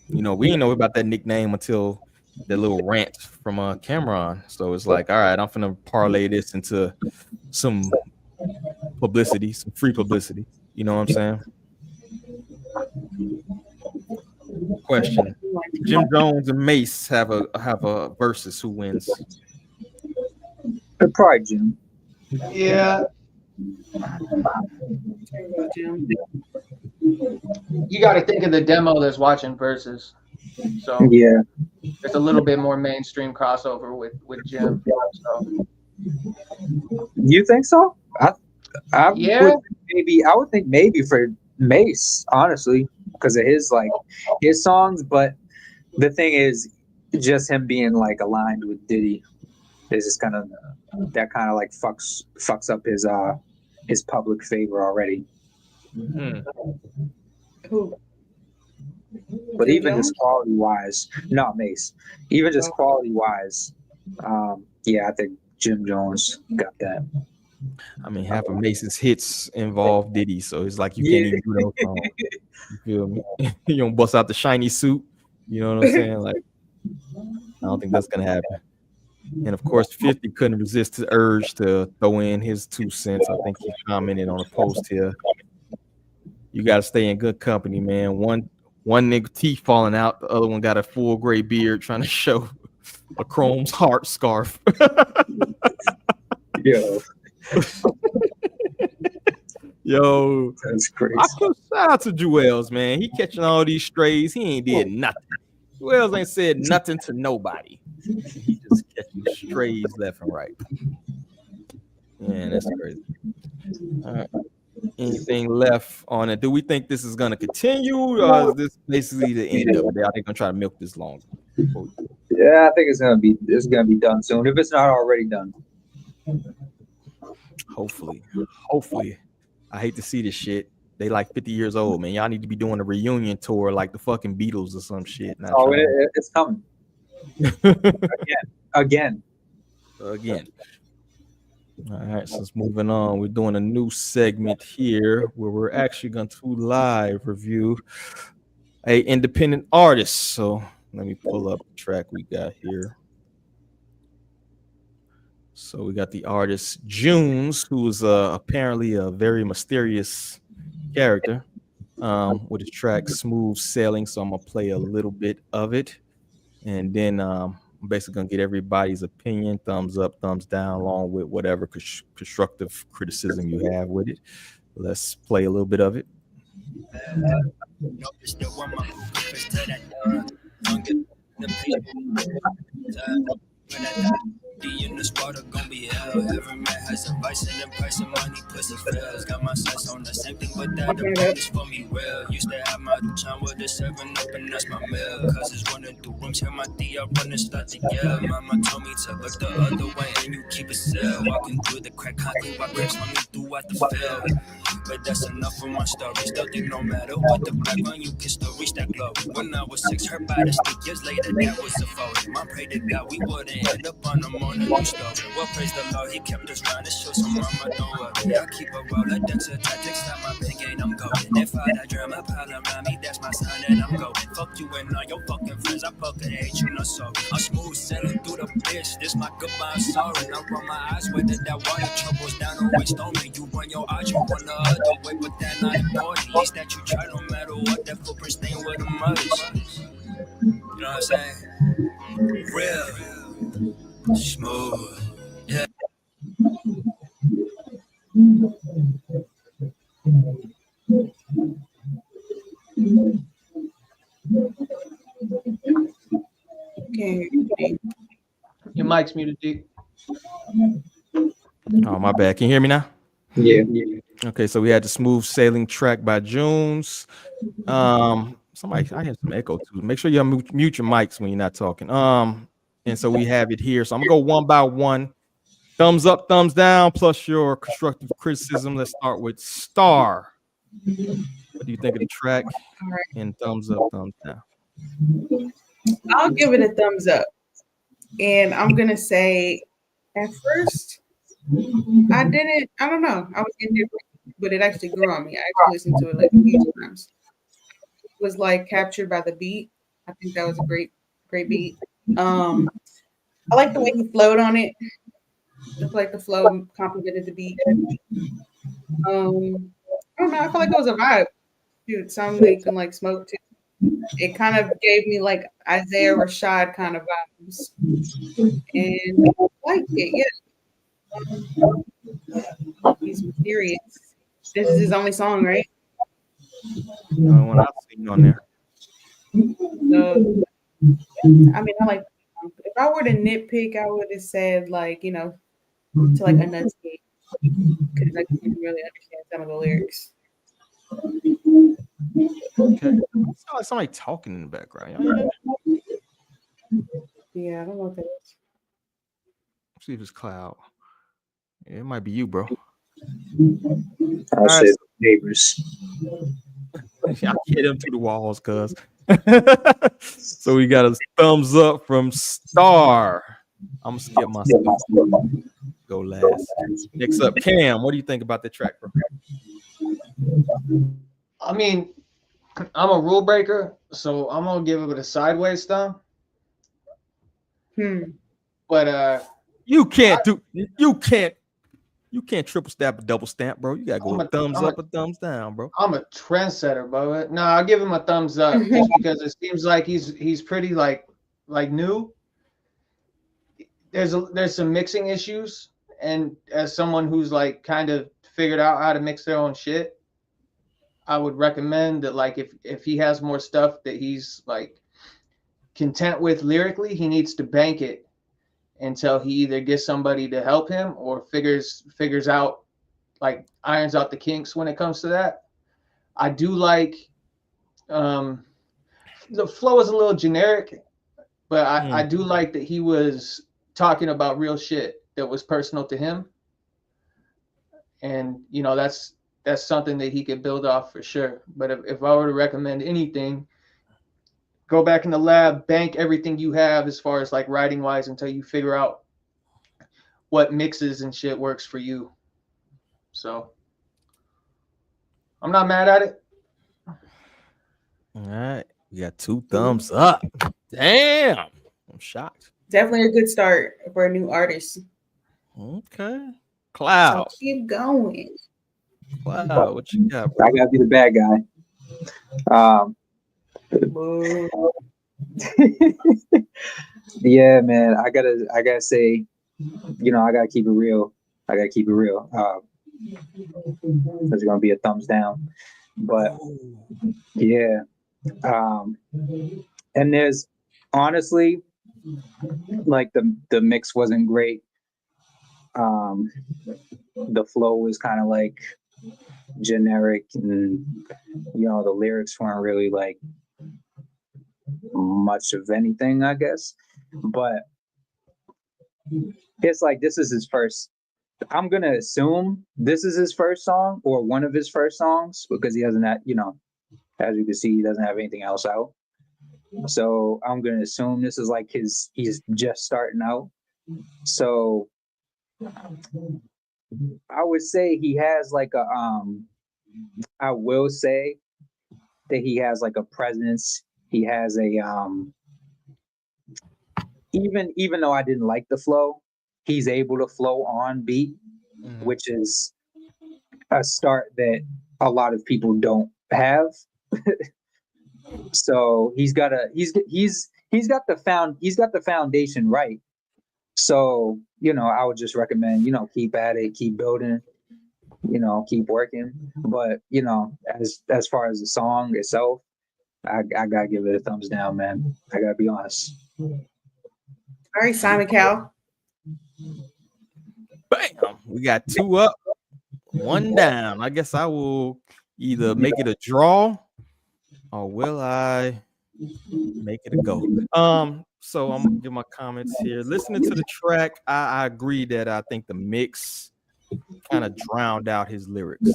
we didn't know about that nickname until that little rant from Cameron. So it's like, all right, I'm finna parlay this into some publicity, some free publicity. You know what I'm saying? Question: Jim Jones and Mase have a versus. Who wins? Probably Jim. Yeah. You got to think of the demo that's watching versus. So yeah, it's a little bit more mainstream crossover with Jim. So. You think so? I would think maybe for Mase, honestly, because of his songs. But the thing is, just him being like aligned with Diddy is just kind of like fucks up his public favor already. Who? But Jim even Jones? just quality wise, not Mase. Even just quality wise, I think Jim Jones got that. I mean, half of Mace's hits involve Diddy, so it's like you can't even do those songs. You feel me? You don't bust out the shiny suit. You know what I'm saying? Like, I don't think that's gonna happen. And of course, 50 couldn't resist the urge to throw in his 2 cents. I think he commented on a post here. You got to stay in good company, man. One nigga teeth falling out, the other one got a full gray beard trying to show a Chrome's heart scarf. Yo, that's crazy. Shout out to Jewels, man. He catching all these strays. He ain't did nothing. Jewels ain't said nothing to nobody. He just catching strays left and right. Man, that's crazy. All right. Anything left on it? Do we think this is going to continue, or is this basically the end of it? Are they going to try to milk this long? Yeah, I think it's gonna be done soon, if it's not already done. Hopefully. I hate to see this shit. They like 50 years old, man. Y'all need to be doing a reunion tour like the fucking Beatles or some shit. It's coming. Again. All right, so moving on. We're doing a new segment here where we're actually going to live review a independent artist. So let me pull up the track we got here. So we got the artist Junes, who's apparently a very mysterious character with his track Smooth Sailing. So I'm going to play a little bit of it. And then I'm basically going to get everybody's opinion, thumbs up, thumbs down, along with whatever constructive criticism you have with it. Let's play a little bit of it. In the spot are gonna be hell. Every man has a vice and the price of money pussy fails. Got my sights on the same thing, but that the police for me well. Used to have my time with the 7 up and that's my mail. Cousins running through rooms, hear my D up running, start to yell. Mama told me to look the other way and you keep it still. Walking through the crack, concrete, while cracks running through at the field. But that's enough for my story. Still think no matter what the background, you can still reach that glory. When I was 6, heard by the stick, years later, that was a photo. Mom prayed to God we wouldn't end up on the morning new story. Well, praise the Lord, he kept us round to show some mama don't worry. I keep a Rolodex of tactics, time my pen game, I'm going. If I die, drum a pile around me, that's my sign and I'm going. Fuck you and all your fucking friends, I fucking hate you, no sorry. I'm smooth sailing through the bitch, this my goodbye, I'm sorry. I run my eyes with it, that water troubles down the waist on me. You run your eyes, you run the other way, but that not important. Least that you try, no matter what, that footprint staying where the mud is. You know what I'm saying? Real, smooth, yeah. Okay. Your mic's muted, deep. Oh, my bad. Can you hear me now? Yeah. Okay, so we had the Smooth Sailing track by Junes. Somebody, I had some echo too. Make sure you mute your mics when you're not talking. And so we have it here. So I'm gonna go one by one. Thumbs up, thumbs down, plus your constructive criticism. Let's start with Star. What do you think of the track? All right. And thumbs up, thumbs down. I'll give it a thumbs up. And I'm gonna say at first I don't know. I was indifferent, but it actually grew on me. I actually listened to it like a few times. It was like captured by the beat. I think that was a great beat. I like the way he flowed on it. I feel like the flow complemented the beat. I don't know. I feel like it was a vibe. Dude, something that you can like smoke to. It kind of gave me like Isaiah Rashad kind of vibes. And I liked it, yeah. He's mysterious. This is his only song, right? The only one I've seen on there. So, I mean, I like. If I were to nitpick, I would have said like, you know, to like enunciate because I couldn't really understand some of the lyrics. Okay. It sounds like somebody talking in the background. Yeah, I don't know what that is. Let's see if it's Cloud. It might be you, bro. I'll say neighbors. I hit him through the walls, cuz. So we got a thumbs up from Star. I'm gonna skip my stuff. Go last. Next up, Cam. What do you think about the track, bro? I mean, I'm a rule breaker, so I'm gonna give it a sideways thumb. But you can't triple stamp a double stamp, bro. You gotta go thumbs up or thumbs down, bro. I'm a trendsetter, bro. No, I'll give him a thumbs up just because it seems like he's pretty like new. There's some mixing issues, and as someone who's like kind of figured out how to mix their own shit, I would recommend that like if he has more stuff that he's like content with lyrically, he needs to bank it until he either gets somebody to help him or figures out, like, irons out the kinks when it comes to that. I do like the flow is a little generic, but I do like that he was talking about real shit that was personal to him. And, you know, that's something that he could build off for sure. But if I were to recommend anything, go back in the lab, bank everything you have as far as like writing wise until you figure out what mixes and shit works for you. So I'm not mad at it. All right. We got 2 thumbs up. Damn. I'm shocked. Definitely a good start for a new artist. Okay. Cloud. So keep going. Cloud, what you got, bro? I gotta be the bad guy. Yeah, man. I gotta say, you know, I gotta keep it real. That's gonna be a thumbs down. But yeah, and there's honestly, like the mix wasn't great. The flow was kind of like generic, and the lyrics weren't really like much of anything, I guess. But it's like this is his first. I'm gonna assume this is his first song or one of his first songs, because he doesn't have, as you can see, he doesn't have anything else out. So I'm gonna assume this is like he's just starting out. So I would say he has like a I will say that he has like a presence. He has a even though I didn't like the flow, he's able to flow on beat, which is a start that a lot of people don't have. So he's got the foundation right. So, I would just recommend, keep at it, keep building, keep working. But, as far as the song itself, I gotta give it a thumbs down, man. I gotta be honest. All right, Simon Cowell. Bam! We got 2 up, 1 down. I guess I will either make it a draw or will I make it a go? So I'm gonna give my comments here. Listening to the track, I agree that I think the mix kind of drowned out his lyrics.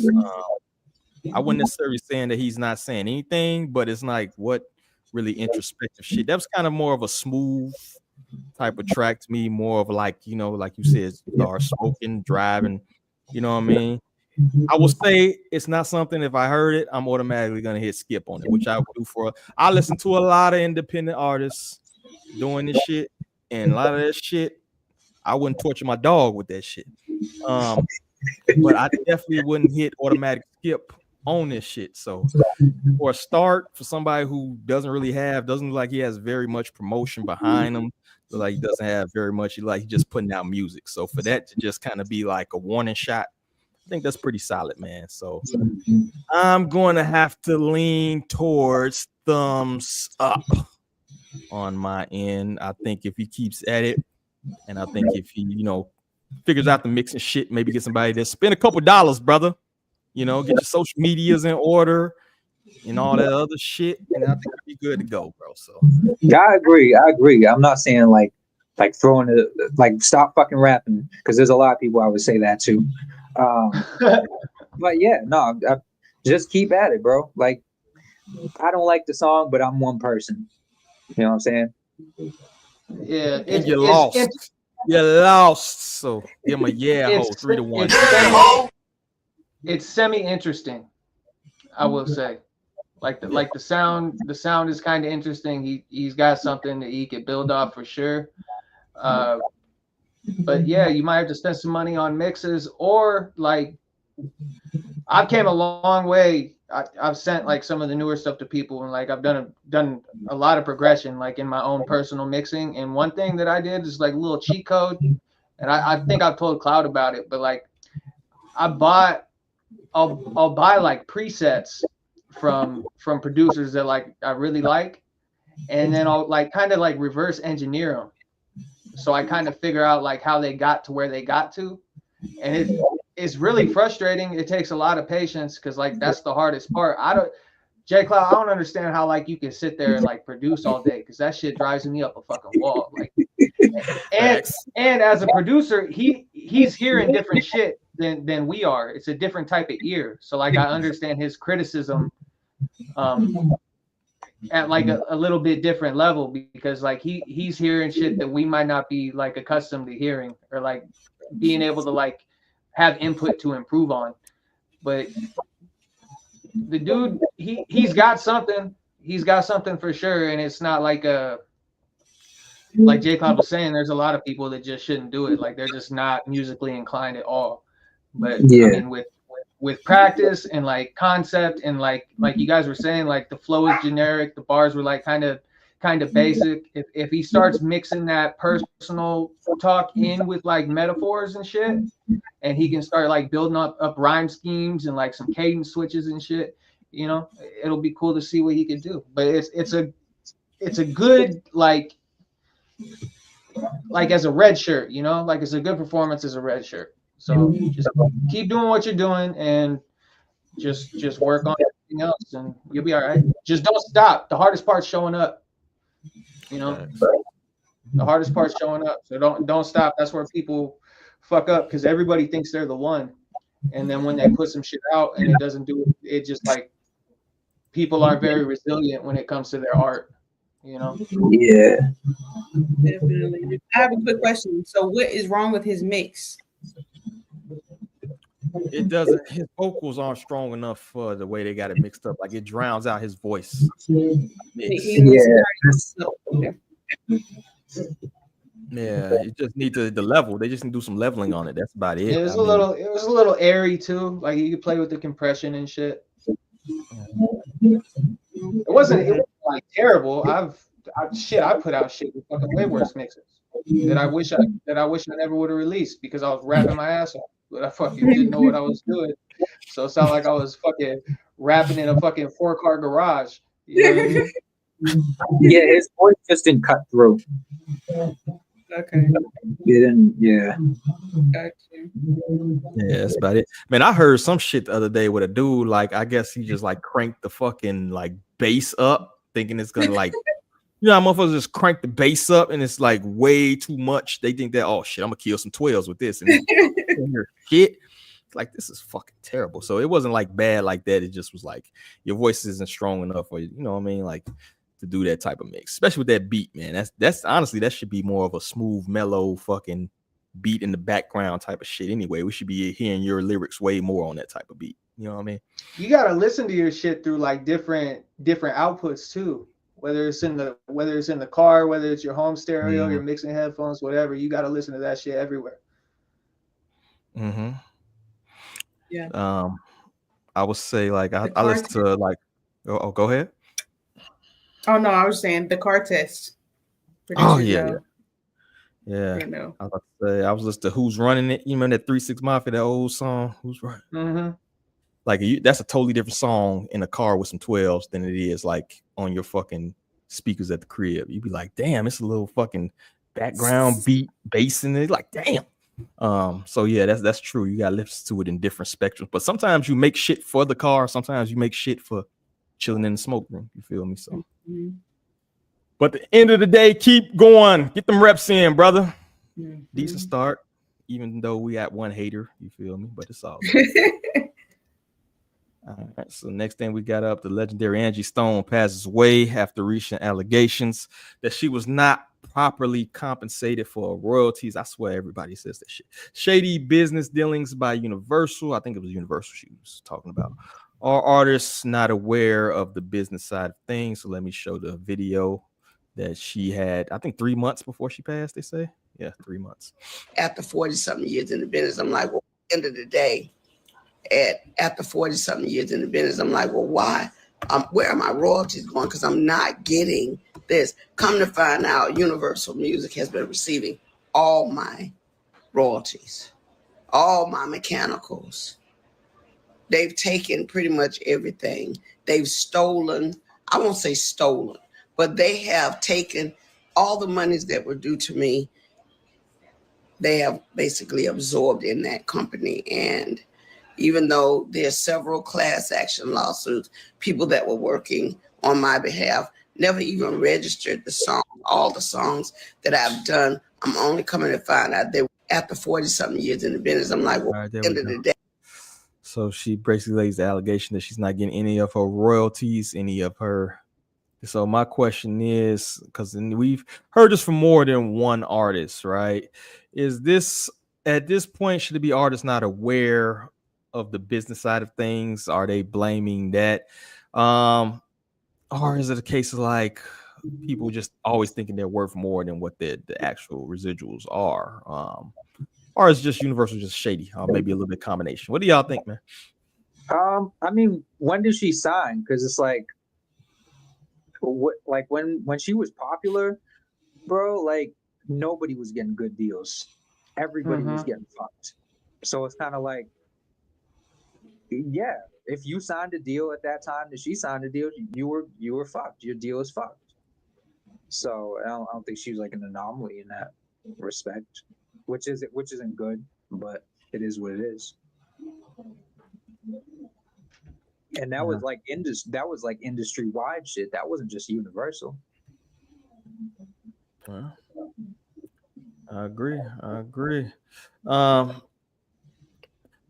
I wouldn't necessarily saying that he's not saying anything, but it's like what really introspective shit. That was kind of more of a smooth type of track to me, more of like, like you said, start smoking, driving, you know what I mean? I will say it's not something, if I heard it, I'm automatically gonna hit skip on it, which I would do I listen to a lot of independent artists doing this shit, and a lot of that shit, I wouldn't torture my dog with that shit. But I definitely wouldn't hit automatic skip on this shit. So for a start, for somebody who doesn't look like he has very much promotion behind him, like he doesn't have very much, he's just putting out music. So for that to just kind of be like a warning shot, I think that's pretty solid, man. So I'm going to have to lean towards thumbs up on my end. I think if he keeps at it, and I think if he, figures out the mix and shit, maybe get somebody to spend a couple dollars, brother, get your social medias in order and all that other shit, and I think it'd be good to go, bro. So yeah, I agree. I'm not saying like throwing it, like stop fucking rapping, because there's a lot of people I would say that to. But yeah, no, just keep at it, bro. Like, I don't like the song, but I'm one person. You know what I'm saying? Yeah, and you're lost. You're lost. So give him a 3-1. It's semi-interesting, I will say. Like the sound is kind of interesting. He's got something that he could build off for sure. But yeah, you might have to spend some money on mixes, or like I've came a long way. I've sent like some of the newer stuff to people, and like I've done a lot of progression like in my own personal mixing. And one thing that I did is like a little cheat code, and I think I've told Cloud about it, but like I'll buy like presets from producers that like I really like, and then I'll like kind of like reverse engineer them. So I kind of figure out like how they got to where they got to, and it's really frustrating. It takes a lot of patience, because like that's the hardest part. J Cloud, I don't understand how like you can sit there and like produce all day, because that shit drives me up a fucking wall. Like, and as a producer, he's hearing different shit than we are. It's a different type of ear. So like I understand his criticism at like a little bit different level, because like he's hearing shit that we might not be like accustomed to hearing, or like being able to like have input to improve on. But the dude, he's got something for sure. And it's not like like J Cloud was saying, there's a lot of people that just shouldn't do it. Like they're just not musically inclined at all. But yeah, I mean, with practice and like concept, and like you guys were saying, like the flow is generic, the bars were like kind of basic. If he starts mixing that personal talk in with like metaphors and shit, and he can start like building up rhyme schemes and like some cadence switches and shit, you know, it'll be cool to see what he can do. But it's a good like as a red shirt, you know, like it's a good performance as a red shirt. So just keep doing what you're doing and just work on everything else and you'll be all right. Just don't stop. The hardest part's showing up. You know, the hardest part's showing up. So don't stop. That's where people fuck up because everybody thinks they're the one. And then when they put some shit out and it doesn't do it, it just like people aren't very resilient when it comes to their art. You know? Yeah. Definitely. I have a quick question. So what is wrong with his mix? It doesn't. His vocals aren't strong enough for the way they got it mixed up. Like it drowns out his voice. Yeah, you just need the level. They just need to do some leveling on it. That's about it. It was a little airy too. Like you could play with the compression and shit. It wasn't like terrible. I put out shit with fucking way worse mixes that I wish I never would have released because I was rapping my ass off, but I fucking didn't know what I was doing. So it sounded like I was fucking rapping in a fucking 4-car garage. You know what I mean? Yeah, his voice just didn't cut through. Okay. Yeah. Gotcha. Yeah, that's about it. Man, I heard some shit the other day with a dude, like, I guess he just like cranked the fucking like bass up, thinking it's gonna like, you know, how motherfuckers just crank the bass up and it's like way too much. They think that, oh shit, I'm gonna kill some 12s with this. And shit, like, this is fucking terrible. So it wasn't like bad like that. It just was like your voice isn't strong enough for you know what I mean? Like to do that type of mix, especially with that beat, man. That's honestly, that should be more of a smooth, mellow fucking beat in the background type of shit anyway. We should be hearing your lyrics way more on that type of beat. You know what I mean? You gotta listen to your shit through like different outputs too. Whether it's in the car, whether it's your home stereo, your mixing headphones, whatever, you gotta listen to that shit everywhere. Mm-hmm. Yeah. I would say like I listen to like go ahead. Oh no, I was saying the car test. Oh yeah. You know. I was about to say, I was listening to Who's Running It. You remember that 3 6 Mafia, that old song, Who's Running? Mm-hmm. Like that's a totally different song in a car with some 12s than it is like on your fucking speakers at the crib. You'd be like, damn, it's a little fucking background beat bass in it. Like, damn. So yeah, that's true. You gotta listen to it in different spectrums. But sometimes you make shit for the car, sometimes you make shit for chilling in the smoke room. You feel me? So but at the end of the day, keep going. Get them reps in, brother. Decent start, even though we got one hater. You feel me? But it's all good. All right. So next thing we got up, the legendary Angie Stone passes away after recent allegations that she was not properly compensated for royalties. I swear everybody says that shit. Shady business dealings by Universal. I think it was Universal she was talking about. Are artists not aware of the business side of things? So let me show the video that she had, I think 3 months before she passed, they say. Yeah, 3 months. After 40-something years in the business, I'm like, well, at the end of the day, after 40-something years in the business, I'm like, well, why? Where are my royalties going? Because I'm not getting this. Come to find out, Universal Music has been receiving all my royalties, all my mechanicals. They've taken pretty much everything. They've stolen, I won't say stolen, but they have taken all the monies that were due to me. They have basically absorbed in that company. And even though there's several class action lawsuits, people that were working on my behalf never even registered the song, all the songs that I've done. I'm only coming to find out they were after 40-something years in the business. I'm like, well, at the end of the day. So she basically lays the allegation that she's not getting any of her royalties, any of her. So my question is, because we've heard this from more than one artist, right? Is this, at this point, should it be artists not aware of the business side of things? Are they blaming that? Or is it a case of like people just always thinking they're worth more than what the actual residuals are? Or is just Universal just shady? Maybe a little bit combination. What do y'all think, man? I mean, when did she sign? Because it's like when she was popular, bro, like nobody was getting good deals. Everybody was getting fucked. So it's kind of like, yeah, if you signed a deal at that time that she signed a deal, you were fucked. Your deal is fucked. So I don't think she was like an anomaly in that respect, which isn't good, but it is what it is. And that was like industry wide shit. That wasn't just Universal. I agree. I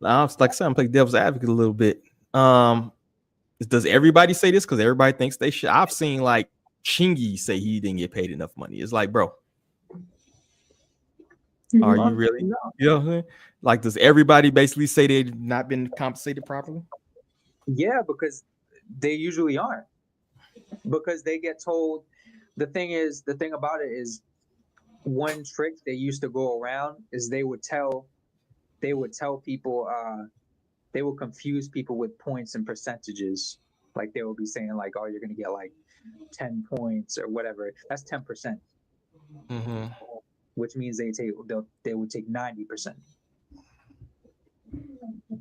was like I said, I'm playing devil's advocate a little bit. Does everybody say this? Because everybody thinks they should. I've seen like Chingy say he didn't get paid enough money. It's like, bro, are you really? No. You know what I'm saying? Like, does everybody basically say they've not been compensated properly? Yeah, because they usually aren't. Because they get told. The thing about it is, one trick they used to go around is they would tell people, they would confuse people with points and percentages. Like they will be saying like, oh, you're gonna get like 10 points or whatever. That's 10%. Mm-hmm. Which means they would take 90%.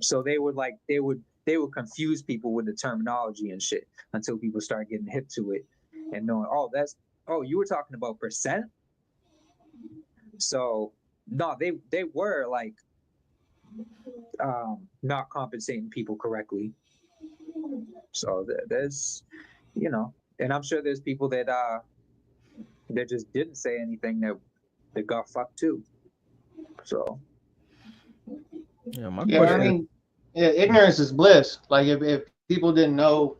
So they would confuse people with the terminology and shit until people start getting hip to it and knowing, you were talking about percent. So no, they were like not compensating people correctly. So there's, and I'm sure there's people that just didn't say anything that got fucked too. So ignorance is bliss. Like if people didn't know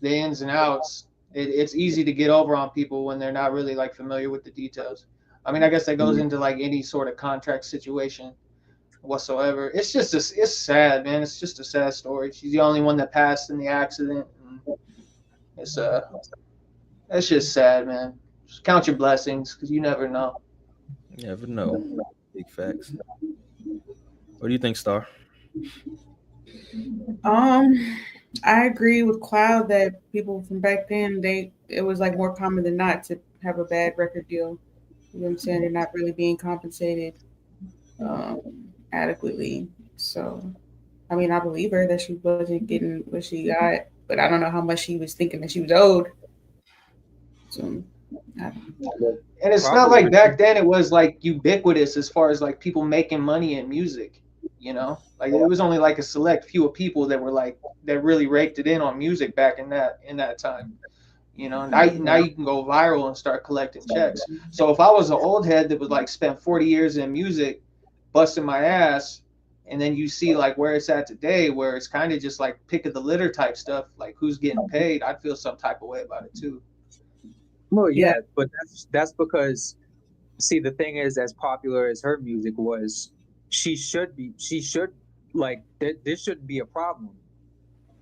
the ins and outs, it's easy to get over on people when they're not really like familiar with the details. I mean, I guess that goes into like any sort of contract situation whatsoever. It's sad, man. It's just a sad story. She's the only one that passed in the accident. It's just sad, man. Just count your blessings because you never know. Never know. Big facts. What do you think, Star? I agree with Cloud that people from back then, it was like more common than not to have a bad record deal. You know what I'm saying? They're not really being compensated adequately. So, I mean, I believe her that she wasn't getting what she got, but I don't know how much she was thinking that she was owed. So, and it's not like back then it was like ubiquitous as far as like people making money in music, like it was only like a select few of people that were like that really raked it in on music back in that time. Now you can go viral and start collecting checks. So if I was an old head that was like spent 40 years in music busting my ass, and then you see like where it's at today, where it's kind of just like pick of the litter type stuff, like who's getting paid, I'd feel some type of way about it too. Well, yeah, but that's because, see, the thing is, as popular as her music was, this shouldn't be a problem,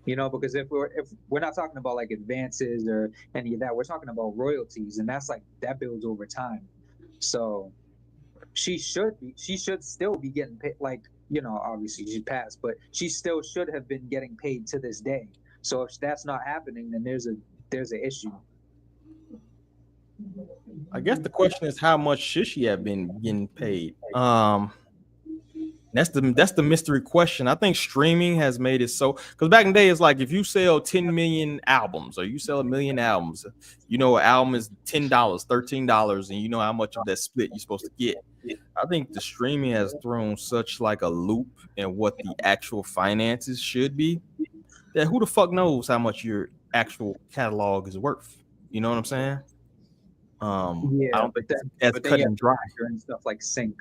because if we're not talking about like advances or any of that, we're talking about royalties, and that's like that builds over time. So she should still be getting paid, like, obviously she passed, but she still should have been getting paid to this day. So if that's not happening, then there's an issue. I guess the question is, how much should she have been getting paid? That's the mystery question. I think streaming has made it so, because back in the day, it's like if you sell 10 million albums or you sell 1 million albums, an album is $10, $13, and you know how much of that split you're supposed to get. I think the streaming has thrown such like a loop in what the actual finances should be that who the fuck knows how much your actual catalog is worth. You know what I'm saying? I don't think that's cut and dry. And stuff like sync.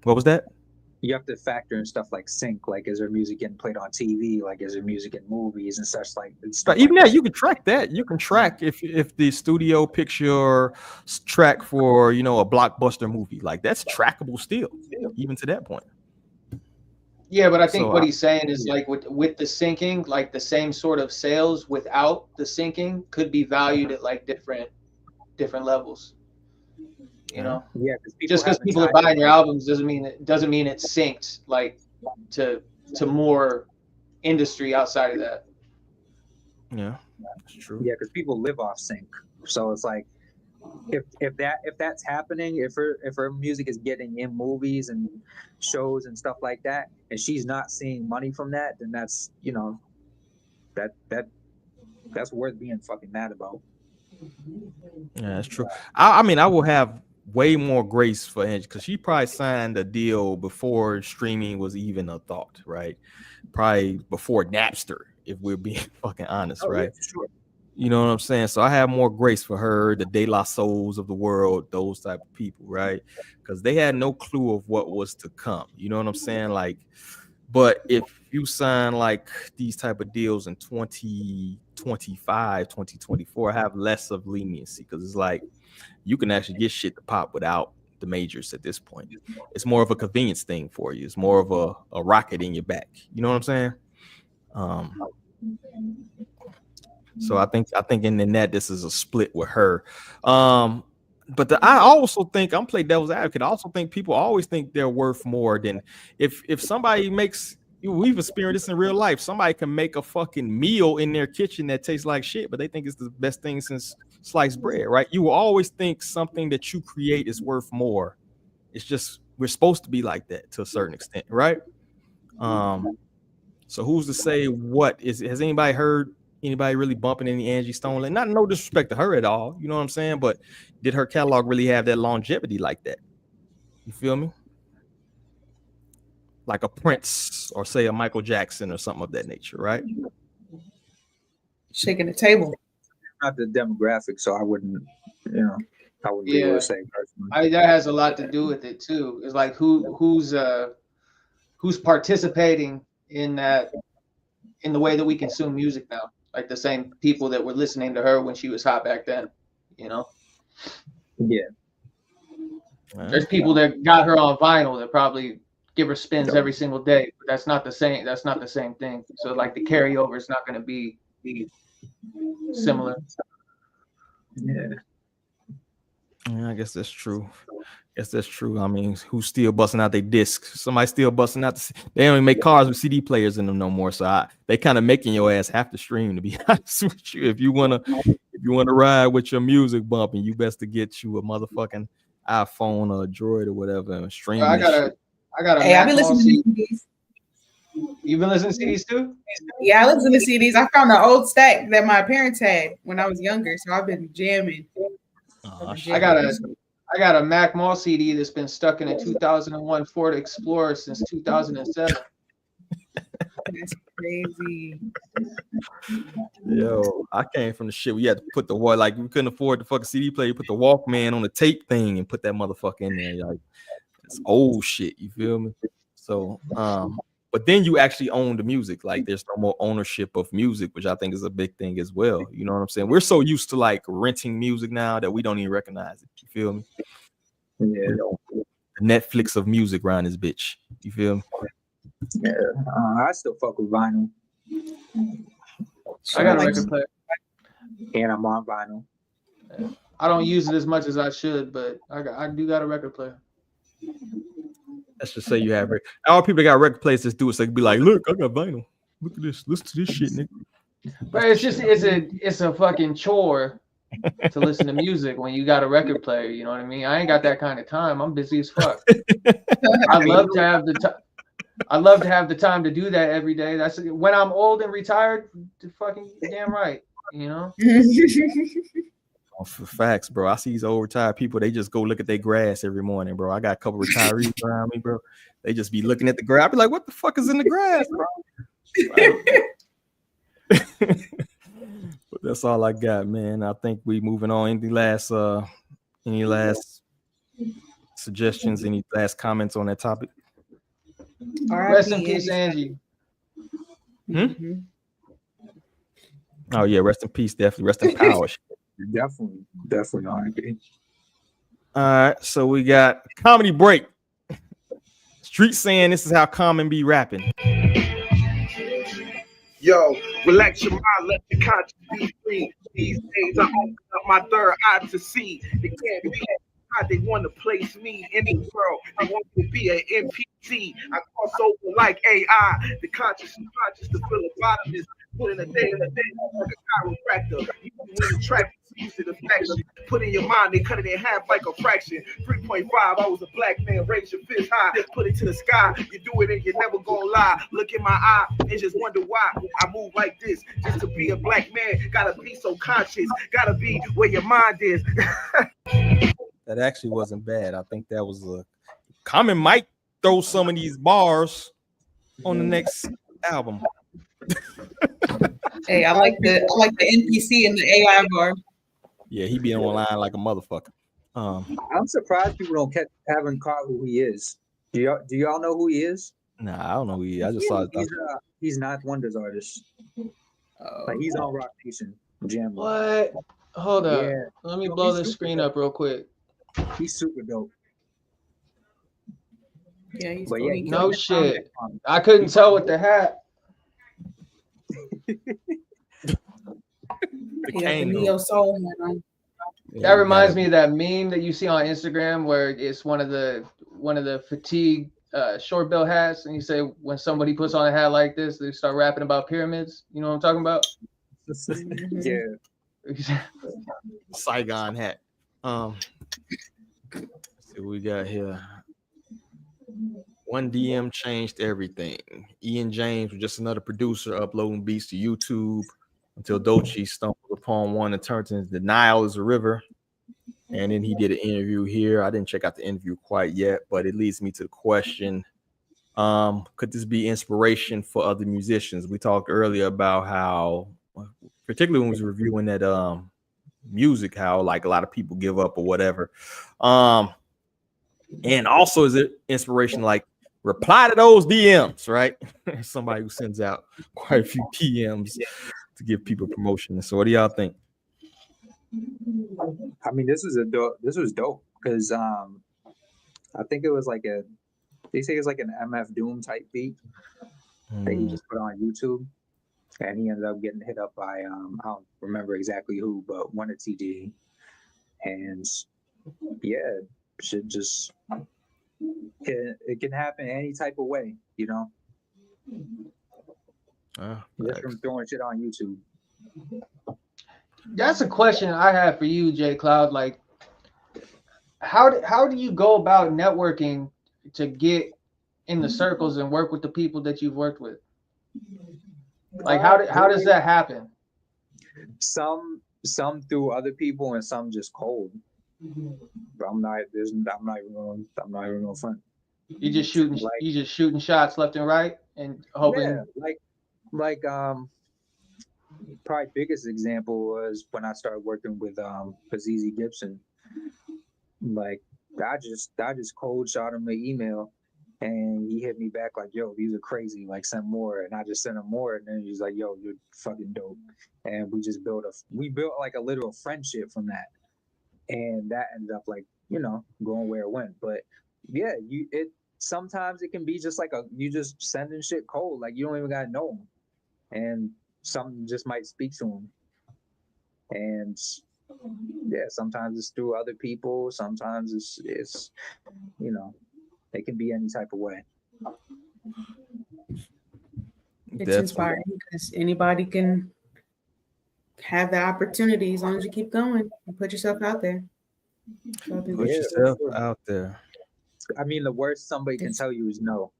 What was that? You have to factor in stuff like sync, like is her music getting played on TV, like is her music in movies and such like. But even that, you can track that. You can track if the studio picks your track for a blockbuster movie, like that's trackable still, even to that point. Yeah, but I think what he's saying is like with the syncing, like the same sort of sales without the syncing could be valued at like different levels. Yeah, just because people are buying your albums doesn't mean it's synced like to more industry outside of that. Yeah, that's true. Yeah, because people live off sync, so it's like if that's happening, if her music is getting in movies and shows and stuff like that, and she's not seeing money from that, then that's, you know, that's worth being fucking mad about. Yeah, that's true. I mean, I will have way more grace for Angie because she probably signed a deal before streaming was even a thought, right? Probably before Napster, if we're being fucking honest, right? Yeah, sure. You know what I'm saying? So I have more grace for her, the De La Souls of the world, those type of people, right? Because they had no clue of what was to come. You know what I'm saying? Like, but if you sign like these type of deals in 2025, 2024, have less of leniency because it's like you can actually get shit to pop without the majors at this point. It's more of a convenience thing for you. It's more of a rocket in your back. You know what I'm saying? So I think in the net this is a split with her. But I also think I'm playing devil's advocate. I also think people always think they're worth more than if somebody makes. We've experienced this in real life. Somebody can make a fucking meal in their kitchen that tastes like shit, but they think it's the best thing since sliced bread, right? You will always think something that you create is worth more. It's just we're supposed to be like that to a certain extent, right? So who's to say what is? Has anybody heard? Anybody really bumping any Angie Stone? Like, not no disrespect to her at all, you know what I'm saying? But did her catalog really have that longevity like that? You feel me? Like a Prince or say a Michael Jackson or something of that nature, right? Shaking the table. Not the demographic, so I wouldn't be able to say personally. That has a lot to do with it too. It's like who's participating in that, in the way that we consume music now. Like the same people that were listening to her when she was hot back then, you know? Yeah. There's people that got her on vinyl that probably give her spins every single day, but that's not the same. That's not the same thing. So like the carryover is not going to be similar. Yeah. I guess that's true. I mean, who's still busting out their discs? Somebody still busting out. They don't even make cars with CD players in them no more. So they kind of making your ass have to stream. To be honest with you, if you wanna ride with your music bumping, you best to get you a motherfucking iPhone or a Droid or whatever and stream. I got a. Hey, I've been listening to CDs. You've been listening to CDs too? Yeah, I listen to CDs. I found an old stack that my parents had when I was younger, so I've been jamming. I got a Mac Mall CD that's been stuck in a 2001 Ford Explorer since 2007. That's crazy. Yo, I came from the shit where you had to put the like we couldn't afford the fucking CD player. You put the Walkman on the tape thing and put that motherfucker in there. Like it's old shit. You feel me? So, but then you actually own the music. Like there's no more ownership of music, which I think is a big thing as well. You know what I'm saying? We're so used to like renting music now that we don't even recognize it. You feel me? Yeah. You know, the Netflix of music around this bitch. You feel me? Yeah. I still fuck with vinyl. I got a record player. And I'm on vinyl. I don't use it as much as I should, but I do got a record player. Let's just say you have it. All people that got record players just do it so they can be like, look, I got vinyl. Look at this. Listen to this shit, nigga. But it's a fucking chore to listen to music when you got a record player. You know what I mean? I ain't got that kind of time. I'm busy as fuck. I'd love to have the time. I'd love to have the time to do that every day. That's when I'm old and retired. Fucking damn right. You know. Oh, for facts, bro. I see these old retired people. They just go look at their grass every morning, bro. I got a couple retirees around me, bro. They just be looking at the grass. I be like, what the fuck is in the grass, bro? But that's all I got, man. I think we moving on. Any last suggestions? Any last comments on that topic? Rest in peace, Angie. Oh yeah, rest in peace. Definitely rest in power. Definitely R.I.P. All right, so we got comedy break. Street saying this is how Common be rapping. Yo, relax your mind, let the conscience be free. These days I open up my third eye to see. They can't be how they want to place me in the world. I want to be an NPC. I cross over like AI. The conscious and conscious, the philosophist. Put in a day like a chiropractor. You can win the track. Used affection. Put in your mind, they cut it in half like a fraction. 3.5, I was a black man, raise your fist high. Put it to the sky, you do it and you're never gonna lie. Look in my eye and just wonder why I move like this. Just to be a black man, gotta be so conscious. Gotta be where your mind is. That actually wasn't bad. I think that was a Common might throw some of these bars on the next album. Hey, I like the NPC and the AI bar. Yeah, he be online like a motherfucker. I'm surprised people haven't caught who he is. Do y'all know who he is? Nah, I don't know who he is. I just saw it. He's Ninth Wonder's artist. Like he's on Rock Nation Jam. What? Hold up. Yeah. Let me blow this screen up real quick. He's super dope. Yeah, he's cool. No shit. I couldn't tell with the hat. The Neo Soul hat on. That reminds me of that meme that you see on Instagram where it's one of the fatigue short bill hats, and you say when somebody puts on a hat like this, they start rapping about pyramids. You know what I'm talking about? Yeah. Saigon hat. Let's see what we got here. One DM changed everything. Ian James was just another producer uploading beats to YouTube until Doechii stumbled upon one and turned into Denial is a River. And then he did an interview here. I didn't check out the interview quite yet, but it leads me to the question, could this be inspiration for other musicians? We talked earlier about how, particularly when we was reviewing that music, how like a lot of people give up or whatever. And also is it inspiration like reply to those DMs, right? Somebody who sends out quite a few PMs to give people promotion. So what do y'all think? I mean, this was dope because I think it was like they say it's like an MF Doom type beat that he just put on YouTube, and he ended up getting hit up by I don't remember exactly who, but one of TD, and yeah, should just it can happen any type of way, you know. Just from throwing shit on YouTube. That's a question I have for you, J Cloud. Like, how do you go about networking to get in the circles and work with the people that you've worked with? Like, how does that happen? Some through other people and some just cold. But I'm not even going front. You just shooting shots left and right and hoping. Yeah, like probably biggest example was when I started working with Azizi Gibson. Like I just cold shot him an email and he hit me back like, yo, these are crazy, like send more. And I just sent him more, and then he's like, yo, you're fucking dope. And we just built like a literal friendship from that. And that ended up like, you know, going where it went. But yeah, sometimes it can be just like you just sending shit cold, like you don't even gotta know him. And something just might speak to him. And yeah, sometimes it's through other people, sometimes it's you know, it can be any type of way. It's inspiring because anybody can have the opportunity as long as you keep going and put yourself out there. Put yourself out there. I mean, the worst somebody can tell you is no,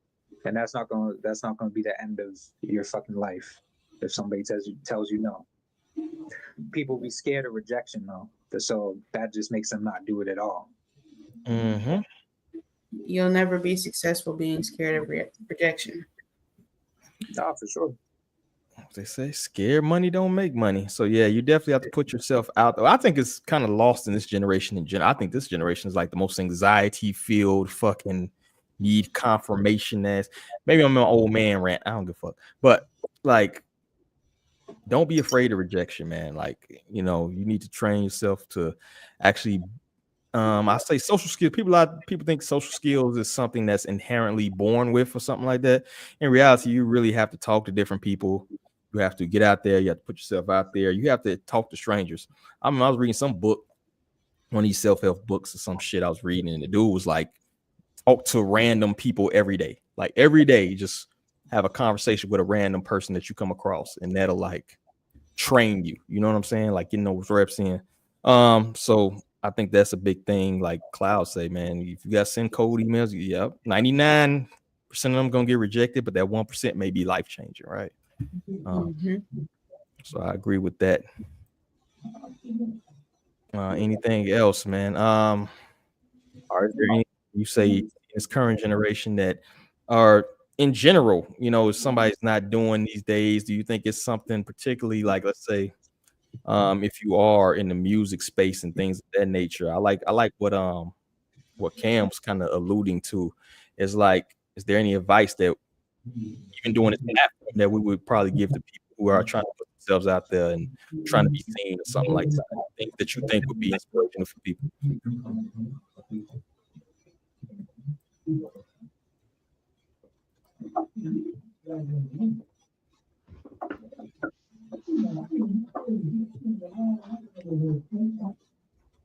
and that's not gonna be the end of your fucking life. If somebody tells you no, people be scared of rejection though, so that just makes them not do it at all. Mm-hmm. You'll never be successful being scared of rejection. No, for sure. They say scared money don't make money. So yeah, you definitely have to put yourself out there. I think it's kind of lost in this generation in general. I think this generation is like the most anxiety filled, fucking need confirmation as. Maybe I'm an old man rant. I don't give a fuck. But like, don't be afraid of rejection, man. Like, you know, you need to train yourself to actually I say social skills. People think social skills is something that's inherently born with or something like that. In reality, you really have to talk to different people. You have to get out there. You have to put yourself out there. You have to talk to strangers. I mean, I was reading some book, one of these self-help books or some shit I was reading, and the dude was like, talk to random people every day. Like every day, just have a conversation with a random person that you come across, and that'll like train you. You know what I'm saying? Like getting those reps in. So I think that's a big thing. Like Cloud say, man, if you got send code emails, 99% of them gonna get rejected, but that 1% may be life changing, right? So I agree with that. Anything else, man? Are there any you say in this current generation that are in general, if somebody's not doing these days, do you think it's something particularly like, let's say, if you are in the music space and things of that nature? I like what Cam's kind of alluding to is like, is there any advice that even doing this platform that we would probably give to people who are trying to put themselves out there and trying to be seen or something like that? Things that you think would be inspirational for people.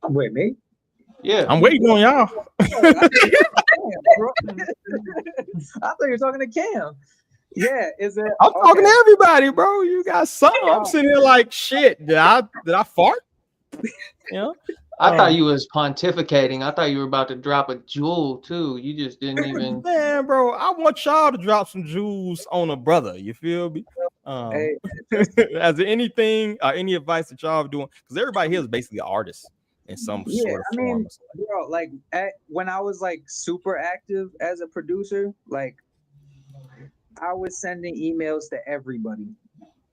Wait, me? Yeah, I'm waiting on y'all. I thought you were talking to Cam. Yeah, is it? I'm talking to everybody, bro. You got some. I'm sitting here like, shit. Did I fart? I thought you was pontificating. I thought you were about to drop a jewel too. You just didn't even. Man, bro, I want y'all to drop some jewels on a brother. You feel me? Hey. Is there anything, any advice that y'all are doing? Because everybody here is basically an artist in some sort of form. Bro, like when I was like super active as a producer, like I was sending emails to everybody.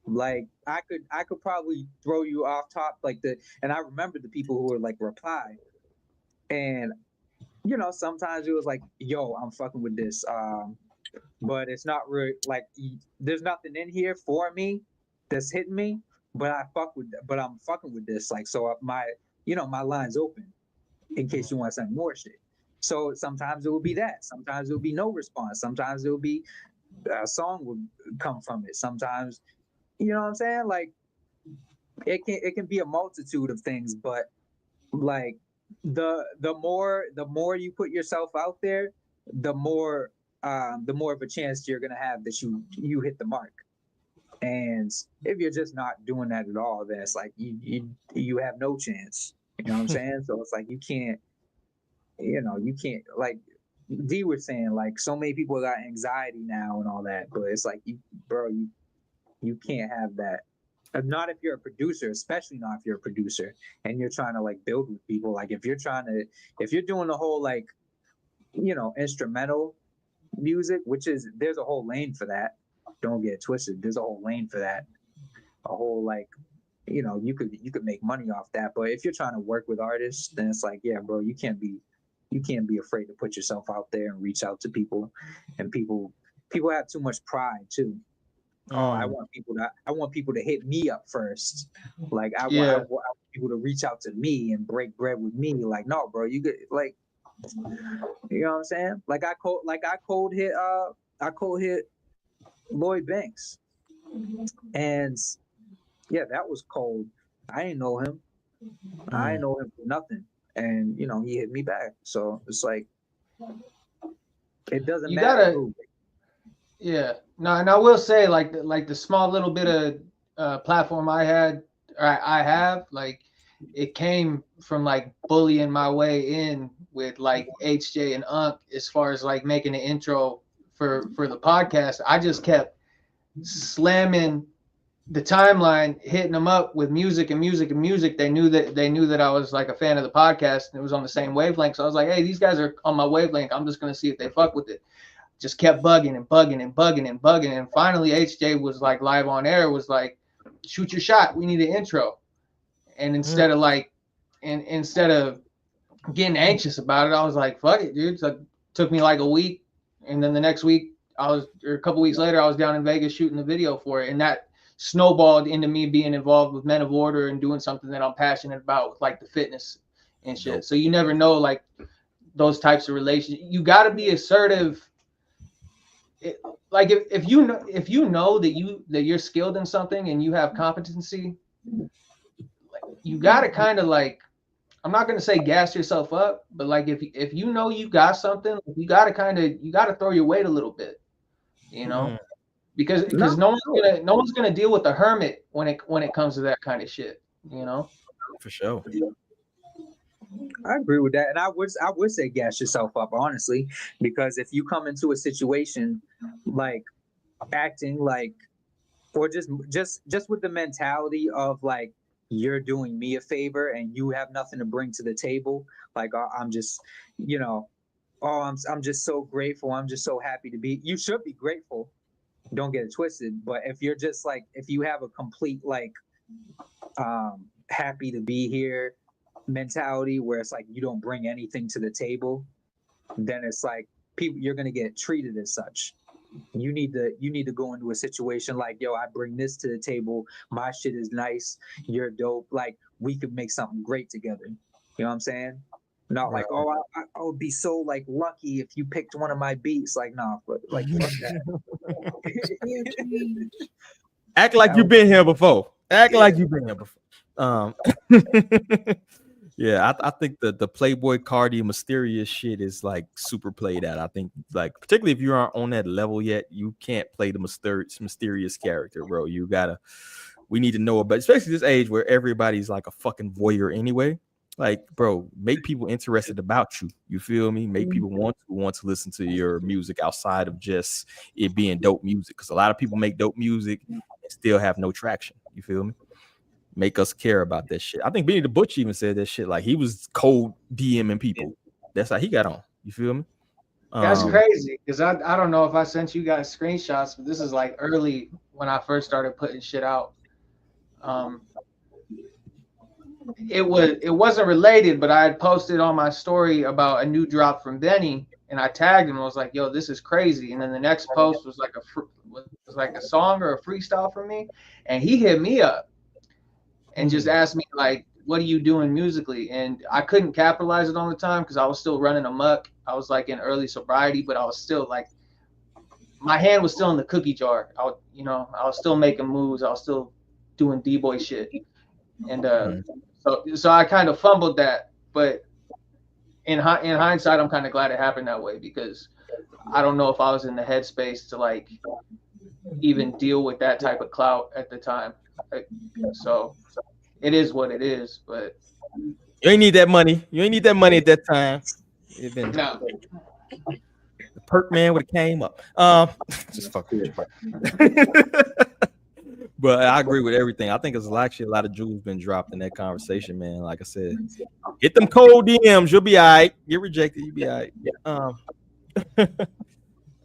Like I could probably throw you off top and I remember the people who were like reply, and sometimes it was like, yo, I'm fucking with this, but it's not really like there's nothing in here for me that's hitting me, but I'm fucking with this, like, so my line's open in case you want to send more shit. So sometimes it will be that, sometimes it will be no response, sometimes it will be a song would come from it, sometimes, you know what I'm saying? Like it can be a multitude of things, but like the more you put yourself out there, the more of a chance you're gonna have that you hit the mark. And if you're just not doing that at all, then it's like you have no chance. You know what I'm saying? So it's like you can't, like D was saying, like so many people got anxiety now and all that, but it's like you can't have that. Not if you're a producer, especially not if you're a producer and you're trying to like build with people. Like if you're doing the whole like, instrumental music, there's a whole lane for that. Don't get it twisted. There's a whole lane for that. A whole like, you could make money off that. But if you're trying to work with artists, then it's like, yeah, bro, you can't be afraid to put yourself out there and reach out to people. And people have too much pride too. I want people to hit me up first. Like I want people to reach out to me and break bread with me. Like, no, bro, you get like, you know what I'm saying? Like I cold hit Lloyd Banks, and yeah, that was cold. I didn't know him. I didn't know him for nothing, and he hit me back. So it's like it doesn't matter. Yeah. No, and I will say, like the small little bit of platform I have, like, it came from like bullying my way in with like HJ and Unc as far as like making an intro for the podcast. I just kept slamming the timeline, hitting them up with music and music and music. They knew that I was like a fan of the podcast and it was on the same wavelength. So I was like, hey, these guys are on my wavelength. I'm just gonna see if they fuck with it. Just kept bugging and bugging and bugging and bugging. And finally HJ was like live on air, was like, shoot your shot. We need an intro. And instead of getting anxious about it, I was like, fuck it, dude. So it took me like a week. And then the next week or a couple weeks later, I was down in Vegas shooting the video for it. And that snowballed into me being involved with Men of Order and doing something that I'm passionate about with like the fitness and shit. So you never know, like those types of relations. You got to be assertive. Like if you know that you're skilled in something and you have competency, you got to kind of like, I'm not going to say gas yourself up, but like if you know you got something, you got to throw your weight a little bit, because no one's going to deal with the hermit when it comes to that kind of shit, For sure. I agree with that, and I would say gas yourself up, honestly, because if you come into a situation like acting like, or just with the mentality of like you're doing me a favor and you have nothing to bring to the table, like I'm just, I'm just so grateful, I'm just so happy to be. You should be grateful. Don't get it twisted. But if you're just like, if you have a complete like happy to be here mentality where it's like you don't bring anything to the table, then it's like you're gonna get treated as such. You need to go into a situation like, yo, I bring this to the table, my shit is nice, you're dope, like we could make something great together. You know what I'm saying? Not like, oh, I would be so like lucky if you picked one of my beats. Like, nah, but like fuck that. Act like you've been here before. Act like you've been here before. Yeah, I think the Playboy Cardi mysterious shit is like super played out. I think like particularly if you aren't on that level yet, you can't play the mysterious character, bro. We need to know about, especially this age where everybody's like a fucking voyeur anyway. Like, bro, make people interested about you. You feel me? Make people want to listen to your music outside of just it being dope music. Because a lot of people make dope music and still have no traction. You feel me? Make us care about that shit. I think Benny the Butch even said that shit. Like he was cold DMing people. That's how he got on. You feel me? That's crazy because I don't know if I sent you guys screenshots, but this is like early when I first started putting shit out. It wasn't related, but I had posted on my story about a new drop from Benny, and I tagged him. I was like, "Yo, this is crazy." And then the next post was like a song or a freestyle from me, and he hit me up and just asked me like, "What are you doing musically?" And I couldn't capitalize it on the time because I was still running amok. I was like in early sobriety, but I was still like, my hand was still in the cookie jar. I was still making moves. I was still doing D-boy shit, and so I kind of fumbled that. But in hindsight, I'm kind of glad it happened that way because I don't know if I was in the headspace to like even deal with that type of clout at the time. So it is what it is, but you ain't need that money. You ain't need that money at that time. No. The perk man would have came up. Just fucking. But I agree with everything. I think it's actually a lot of jewels been dropped in that conversation, man. Like I said, get them cold DMs. You'll be all right. Get rejected. You'll be all right. All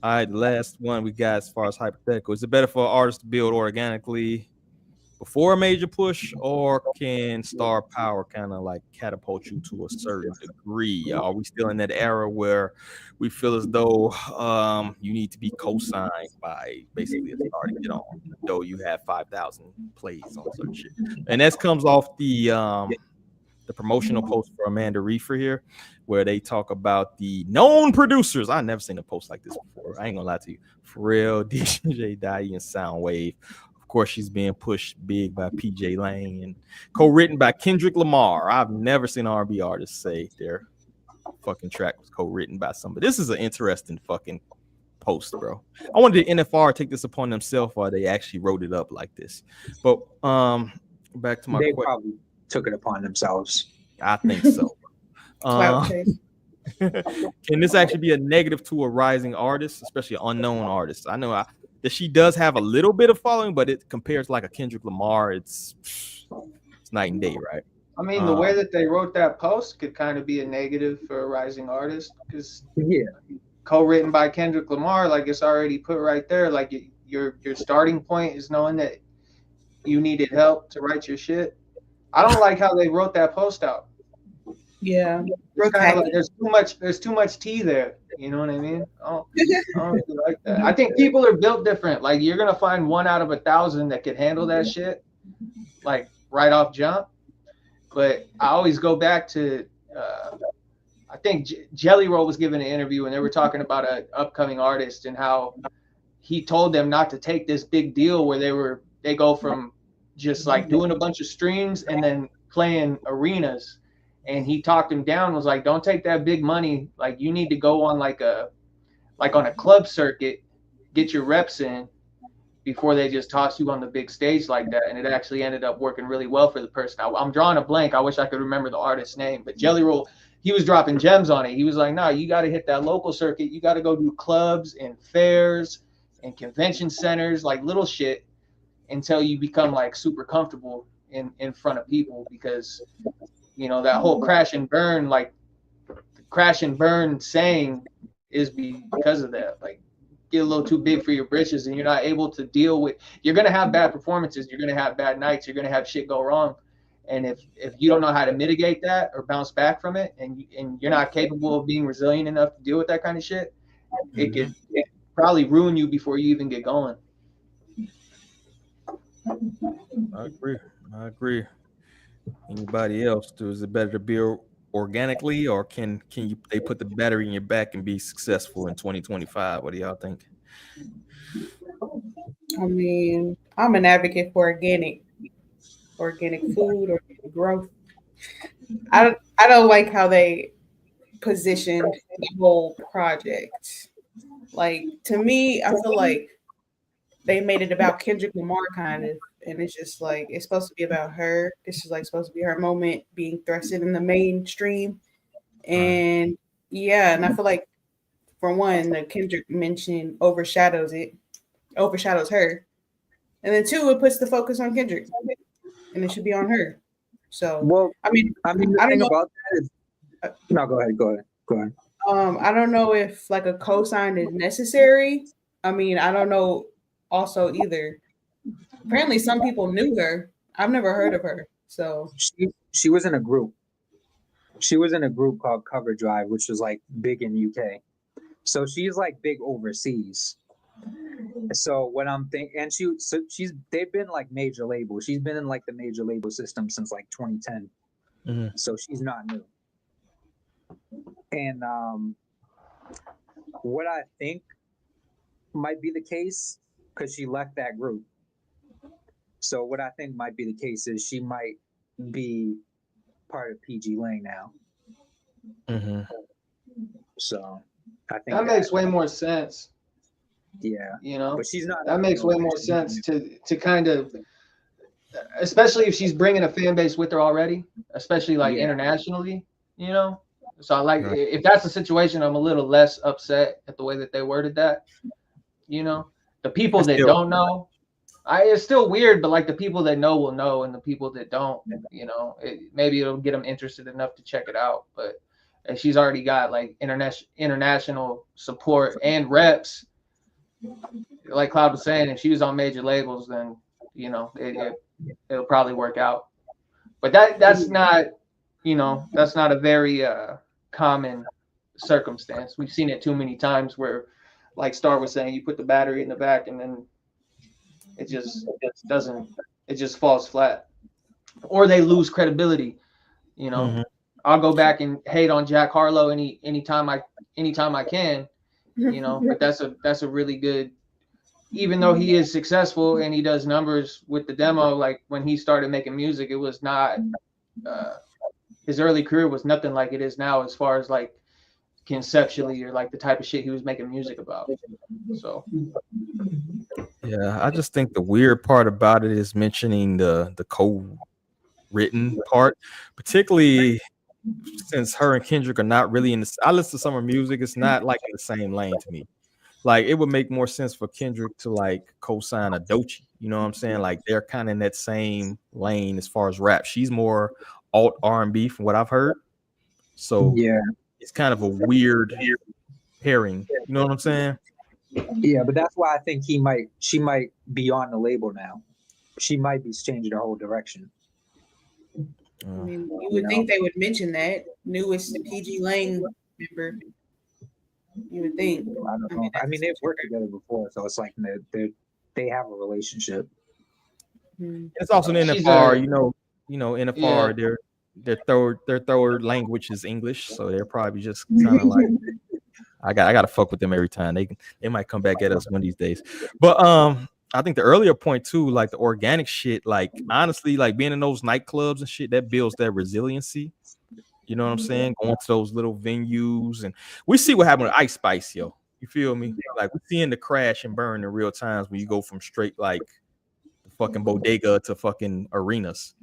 right, last one we got as far as hypothetical. Is it better for an artist to build organically before a major push, or can star power kind of like catapult you to a certain degree? Are we still in that era where we feel as though you need to be co-signed by basically a star to get on, though you have 5,000 plays on certain shit? And that comes off the promotional post for Amanda Reefer here, where they talk about the known producers. I've never seen a post like this before. I ain't gonna lie to you. Pharrell, DJ Dai, and Soundwave. Of course, she's being pushed big by PJ Lang and co-written by Kendrick Lamar. I've never seen an R&B artist say their fucking track was co-written by somebody. This is an interesting fucking post, bro. I wonder did NFR take this upon themselves or they actually wrote it up like this. But back to my question. They probably took it upon themselves. I think so. Can this actually be a negative to a rising artist, especially an unknown artist? I know that she does have a little bit of following, but it compares to like a Kendrick Lamar. It's night and day, right? I mean, the way that they wrote that post could kind of be a negative for a rising artist because co-written by Kendrick Lamar, like it's already put right there. Like your starting point is knowing that you needed help to write your shit. I don't like how they wrote that post out. Yeah, kind of like there's too much tea there. You know what I mean? I don't really like that. I think people are built different. Like you're gonna find 1 out of 1,000 that could handle that shit, like right off jump. But I always go back to, I think Jelly Roll was giving an interview and they were talking about an upcoming artist and how he told them not to take this big deal where they go from just like doing a bunch of streams and then playing arenas. And he talked him down, was like, don't take that big money. Like you need to go on on a club circuit, get your reps in, before they just toss you on the big stage like that. And it actually ended up working really well for the person. I'm drawing a blank. I wish I could remember the artist's name, but Jelly Roll, he was dropping gems on it. He was like, nah, you got to hit that local circuit. You got to go do clubs and fairs and convention centers, like little shit, until you become like super comfortable in front of people. Because, you know, that whole crash and burn, like crash and burn saying is because of that. Like, get a little too big for your britches and you're not able to deal with, you're going to have bad performances, you're going to have bad nights, you're going to have shit go wrong. And if you don't know how to mitigate that or bounce back from it, and you're not capable of being resilient enough to deal with that kind of shit, it could probably ruin you before you even get going. I agree. Anybody else? Is it better to build organically, or can they put the battery in your back and be successful in 2025? What do y'all think? I mean, I'm an advocate for organic food, organic growth. I don't like how they positioned the whole project. Like, to me, I feel like they made it about Kendrick Lamar kind of, and it's just like it's supposed to be about her. This is like supposed to be her moment being thrusted in the mainstream. And yeah, and I feel like for one, the Kendrick mention overshadows her. And then two, it puts the focus on Kendrick. And it should be on her. So well, I mean the thing about that is no, go ahead. I don't know if like a cosign is necessary. I mean, I don't know also either. Apparently some people knew her. I've never heard of her. So she was in a group. She was in a group called Cover Drive, which was like big in UK. So she's like big overseas. So what I'm thinking, and they've been like major label. She's been in like the major label system since like 2010. Mm-hmm. So she's not new. And what I think might be the case, because she left that group. So what I think might be the case is she might be part of PG Lang now. Mm-hmm. So I think that makes way more sense. Yeah, you know, but she's not. That makes way more sense to kind of, especially if she's bringing a fan base with her already, especially like internationally, you know. So I like if that's the situation, I'm a little less upset at the way that they worded that. You know, the people that don't know, it's still weird, but like the people that know will know, and the people that don't, you know, maybe it'll get them interested enough to check it out. But if she's already got like international support and reps, like Cloud was saying, if she was on major labels, then you know it'll probably work out. But that's not, you know, that's not a very common circumstance. We've seen it too many times where, like Star was saying, you put the battery in the back and then it just falls flat, or they lose credibility. You know, I'll go back and hate on Jack Harlow anytime I can. You know, but that's a really good, even though he is successful and he does numbers with the demo, like when he started making music, it was not his early career was nothing like it is now as far as like conceptually or like the type of shit he was making music about. So yeah, I just think the weird part about it is mentioning the co-written part, particularly since her and Kendrick are not really in the. I listen to some of her music; it's not like in the same lane to me. Like it would make more sense for Kendrick to like co-sign a Doechii. You know what I'm saying? Like they're kind of in that same lane as far as rap. She's more alt R&B from what I've heard. So yeah, it's kind of a weird pairing. You know what I'm saying? Yeah, but that's why I think she might be on the label now. She might be changing her whole direction. I mean, you would think they would mention that newest PG Lang member. You would think. I don't know. I mean, they've worked together before, so it's like they have a relationship. It's also in NFR, you know, NFR. Their third language is English, so they're probably just kind of like, I gotta fuck with them every time. They might come back at us one of these days. But I think the earlier point too, like the organic shit, like honestly, like being in those nightclubs and shit, that builds that resiliency. You know what I'm saying? Going to those little venues, and we see what happened with Ice Spice, yo. You feel me? Like we're seeing the crash and burn in real times when you go from straight like the fucking bodega to fucking arenas,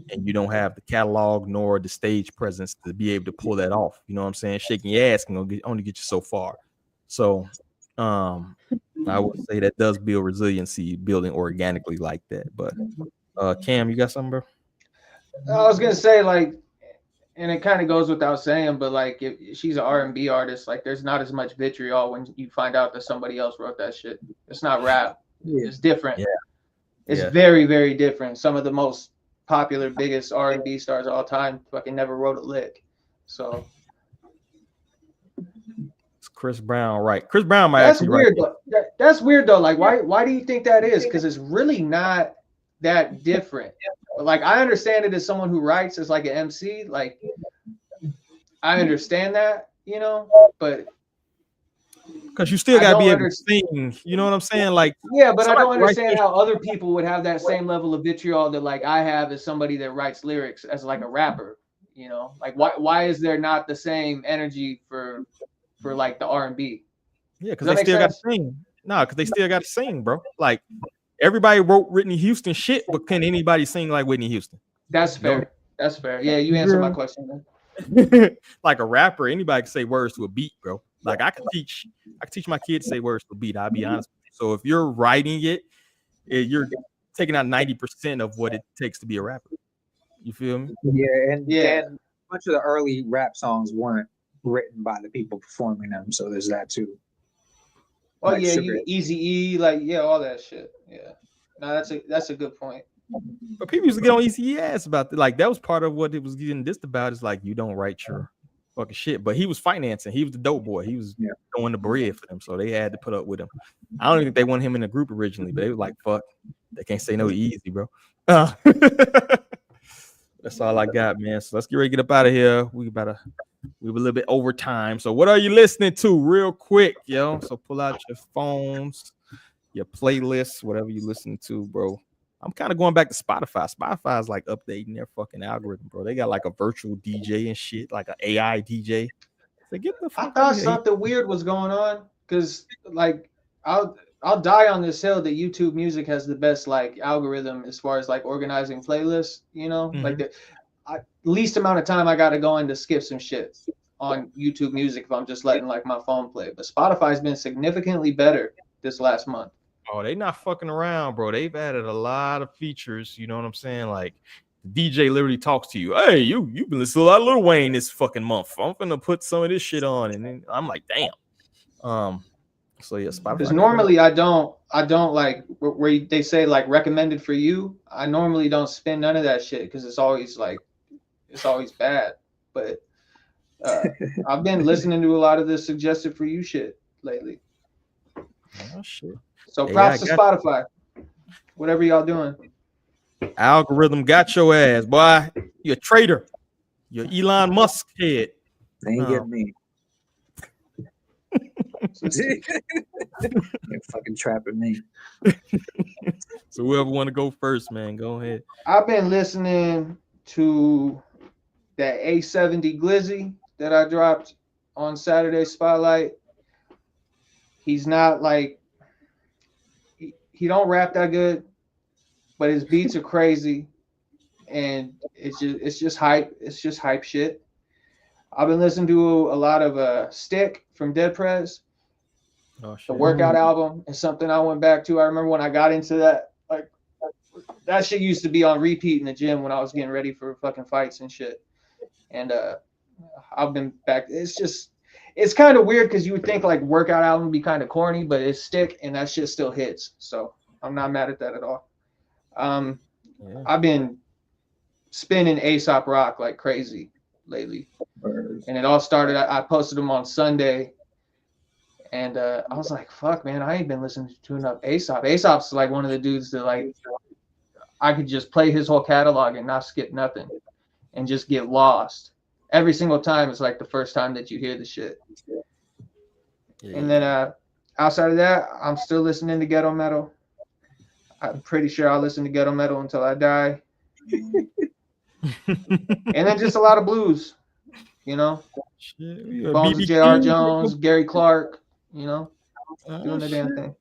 and you don't have the catalog nor the stage presence to be able to pull that off. You know what I'm saying? Shaking your ass can only get you so far. So I would say that does build resiliency, building organically like that. But Cam, you got something, bro? I was gonna say, like, and it kind of goes without saying, but like if she's an R&B artist, like there's not as much vitriol when you find out that somebody else wrote that shit. It's not rap. It's different. Yeah. It's very, very different. Some of the most popular, biggest R&B stars of all time fucking never wrote a lick. So it's Chris Brown, right? Chris Brown might that's actually weird. write That's weird though. Like why do you think that is? Because it's really not that different. Like I understand it as someone who writes as like an MC. Like I understand that, you know, but because you still gotta be able to sing. You know what I'm saying? Like yeah, but I don't understand how other people would have that same level of vitriol that like I have as somebody that writes lyrics as like a rapper. You know, like why is there not the same energy for like the R&B? Yeah, because they still got to sing. No, because they still got to sing, bro. Like everybody wrote Whitney Houston shit, but can anybody sing like Whitney Houston? That's fair. No. That's fair. Yeah, you answered my question then. Like a rapper, anybody can say words to a beat, bro. Like I can teach my kids to say words to a beat. I'll be honest with you. So if you're writing it, you're taking out 90% of what it takes to be a rapper. You feel me? Yeah, and a bunch of the early rap songs weren't written by the people performing them, so there's that too. Oh like yeah, Eazy-E, like all that shit. Yeah, no, that's a good point. But people used to get on Eazy-E ass about that. Like that was part of what it was getting dissed about. Is like you don't write your fucking shit. But he was financing. He was the dope boy. He was throwing the bread for them, so they had to put up with him. I don't even think they wanted him in the group originally, but they was like, "Fuck, they can't say no to Eazy, bro." That's all I got, man. So let's get ready to get up out of here. We were a little bit over time. So what are you listening to real quick, yo? So pull out your phones, your playlists, whatever you listen to, bro. I'm kind of going back to Spotify. Spotify's like updating their fucking algorithm, bro. They got like a virtual DJ and shit, like an AI DJ. So get the fuck I thought something weird was going on because like I'll die on this hill that YouTube Music has the best like algorithm as far as like organizing playlists, you know, like the least amount of time I got to go in to skip some shit on YouTube Music if I'm just letting like my phone play. But Spotify's been significantly better this last month. Oh, they not fucking around, bro. They've added a lot of features. You know what I'm saying? Like the DJ literally talks to you. Hey, you've been listening to a lot of Lil Wayne this fucking month. I'm gonna put some of this shit on, and then I'm like, damn. So yeah, Spotify. Because normally I don't like where they say like recommended for you. I normally don't spin none of that shit because it's always bad. But I've been listening to a lot of the suggested for you shit lately. Oh shit. So props to Spotify. Whatever y'all doing. Algorithm got your ass, boy. You're a traitor. You're Elon Musk head. They ain't get me. You're fucking trapping me. So whoever want to go first, man, go ahead. I've been listening to that A70 Glizzy that I dropped on Saturday Spotlight. He's not like he don't rap that good, but his beats are crazy, and it's just hype. It's just hype shit. I've been listening to a lot of Stick from Dead Prez. The Workout album is something I went back to. I remember when I got into that, like that shit used to be on repeat in the gym when I was getting ready for fucking fights and shit. And I've been back. It's kind of weird because you would think like Workout album would be kind of corny, but it's Stick and that shit still hits. So I'm not mad at that at all. I've been spinning A$AP Rock like crazy lately. And it all started, I posted them on Sunday. And I was like, fuck, man, I ain't been listening to enough A$AP. A$AP's like one of the dudes that like I could just play his whole catalog and not skip nothing and just get lost. Every single time it's like the first time that you hear the shit. Yeah. And then outside of that, I'm still listening to ghetto metal. I'm pretty sure I'll listen to ghetto metal until I die. And then just a lot of blues, you know. Bones of J.R. Jones, Gary Clark, doing the damn thing.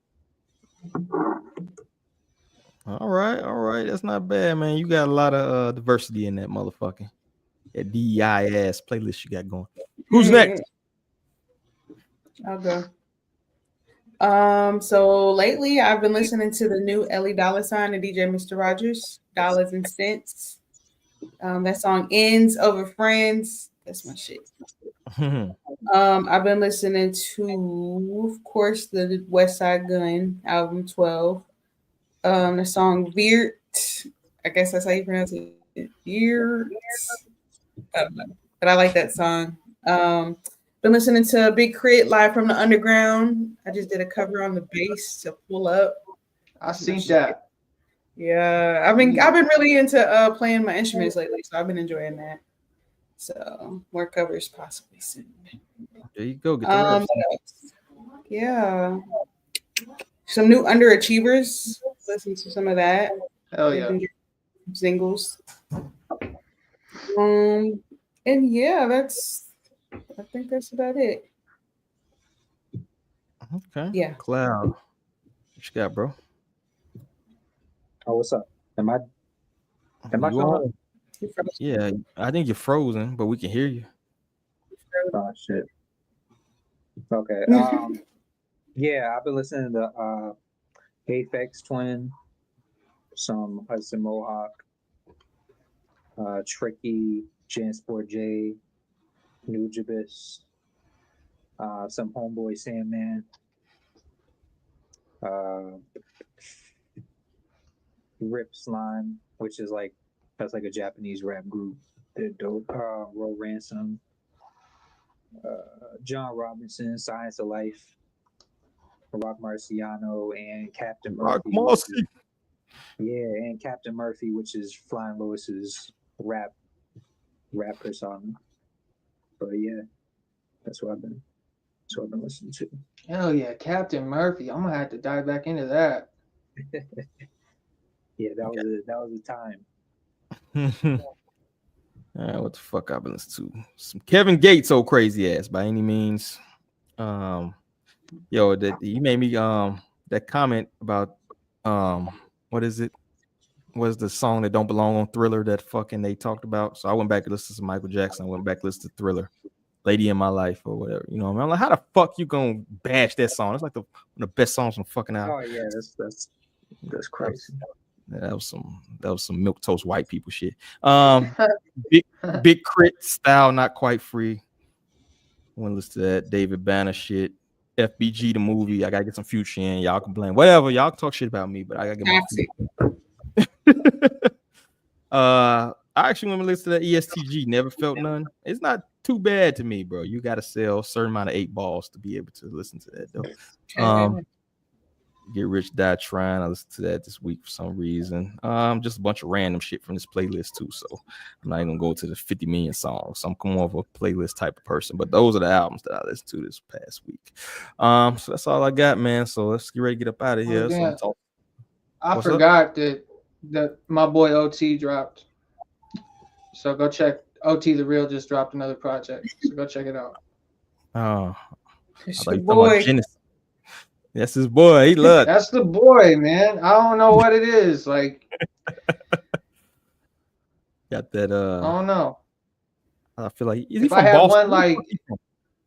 All right. That's not bad, man. You got a lot of diversity in that motherfucking that DEI ass playlist you got going. Who's next? I'll go. So lately I've been listening to the new Ellie Dollar Sign and DJ Mr. Rogers, Dollars and Cents. That song Ends Over Friends. That's my shit. I've been listening to, of course, the West Side Gun album 12. The song Veert. I guess that's how you pronounce it. Veert. I don't know, but I like that song. Been listening to Big Crit Live from the Underground. I just did a cover on the bass to pull up. I seen that. Yeah, I've been really into playing my instruments lately, so I've been enjoying that. So more covers possibly soon. There you go. Get the rest. Yeah, some new Underachievers. Listen to some of that. Hell yeah. Singles. And yeah, I think that's about it. Okay. Yeah. Cloud. What you got, bro? Oh, what's up? Am I on? Yeah, I think you're frozen, but we can hear you. Oh shit. Okay. Yeah, I've been listening to Aphex Twin, some Hudson Mohawk, Tricky, Jansport J, Nujabis, some Homeboy Sandman, Rip Slime, which is that's like a Japanese rap group. They're dope. Roll Ransom, John Robinson, Science of Life, Rock Marciano, and Captain Murphy. Yeah, and Captain Murphy, which is Flying Lois's rap persona. But yeah, that's what I've been listening to. Hell yeah, Captain Murphy. I'm gonna have to dive back into that. Yeah, that was a time. What the fuck I've been listening to? Some Kevin Gates, old crazy ass by any means. Yo, that he made me that comment about what is it? Was the song that don't belong on Thriller that fucking they talked about? So I went back and listened to some Michael Jackson. I went back and listened to Thriller, Lady in My Life or whatever. You know what I mean? I'm like, how the fuck you gonna bash that song? It's like one of the best songs on the fucking album. Oh yeah, that's crazy. That was some milquetoast white people shit. Big Crit Style, Not Quite Free. I want to listen to that David Banner shit. FBG the movie. I gotta get some Future in. Y'all can blame whatever. Y'all can talk shit about me, but I gotta get my I actually want to listen to that ESTG. Never Felt None. It's not too bad to me, bro. You gotta sell a certain amount of 8 balls to be able to listen to that though. Get Rich Die Trying. I listened to that this week for some reason. Just a bunch of random shit from this playlist too. So I'm not even gonna go to the 50 million songs. I'm more of a playlist type of person. But those are the albums that I listened to this past week. So that's all I got, man. So let's get ready to get up out of here. I forgot that my boy OT dropped. So go check. OT the Real just dropped another project. So go check it out. Oh, it's your boy. That's his boy. He loves. That's the boy, man. I don't know what it is. Like, got that. I don't know. I feel like if I had one, like,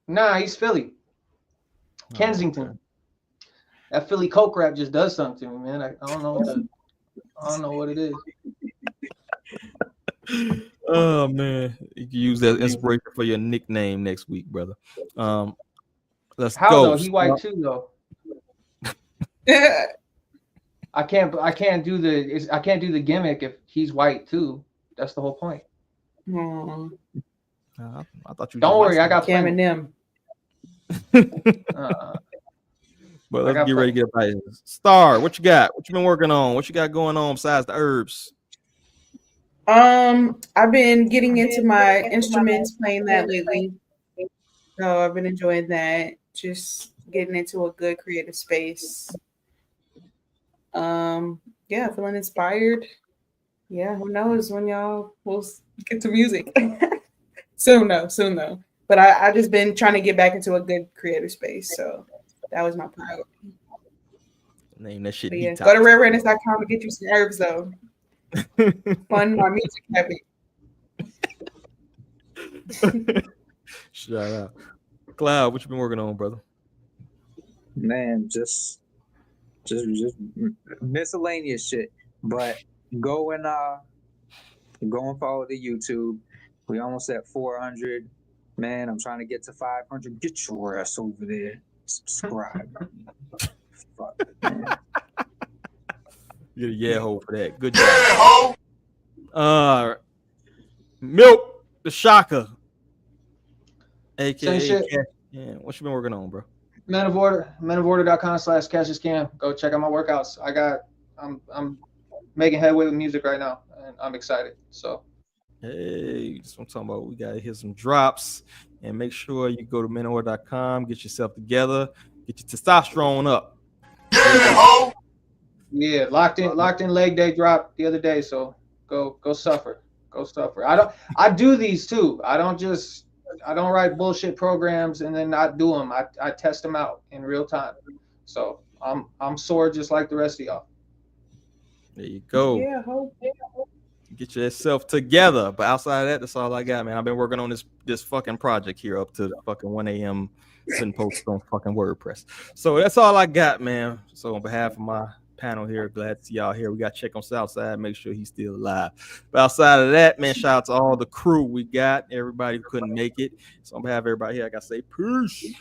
nah, he's Philly, Kensington. Okay. That Philly Coke rap just does something to me, man. I don't know what it is. Oh man, you can use that inspiration for your nickname next week, brother. Let's How go. Though? He white too, though. I can't do the gimmick if he's white too. That's the whole point. I thought you. Don't worry, I got Cam and them. But let's get ready to get up out of here. Star, what you got? What you been working on? What you got going on besides the herbs? I've been getting into my instruments, playing that lately. So I've been enjoying that. Just getting into a good creative space. Yeah, feeling inspired. Yeah, who knows when y'all will get to music. soon though. But I just been trying to get back into a good creative space. So That was my priority. Name that shit. But yeah, Detox. go to rareredness.com and get you some herbs though. Fund my music habit. Shout out. Cloud, what you been working on, brother? Man, just miscellaneous shit. But go and follow the YouTube. We almost at 400. Man, I'm trying to get to 500. Get your ass over there. Subscribe. Fuck, man. You're a yeah hole for that. Good job. Milk the Shocker. AKA Same shit. Yeah, what you been working on, bro? Men of order.com/CashIsCam. Go check out my workouts. I'm making headway with music right now, and I'm excited. So, hey, that's what I'm talking about. We gotta hear some drops, and make sure you go to menofword.com, get yourself together, get your testosterone up. Yeah, locked in leg day drop the other day. So go suffer. I do these too. I don't write bullshit programs and then not do them. I test them out in real time. So I'm sore just like the rest of y'all. There you go. Yeah, Get yourself together. But outside of that, that's all I got, man. I've been working on this fucking project here up to fucking 1 a.m. putting posts on fucking WordPress. So that's all I got, man. So on behalf of my panel here, glad to see y'all here. We got to check on Southside, make sure he's still alive. But outside of that, man, shout out to all the crew we got, everybody who couldn't make it. So on behalf of everybody here, I got to say peace.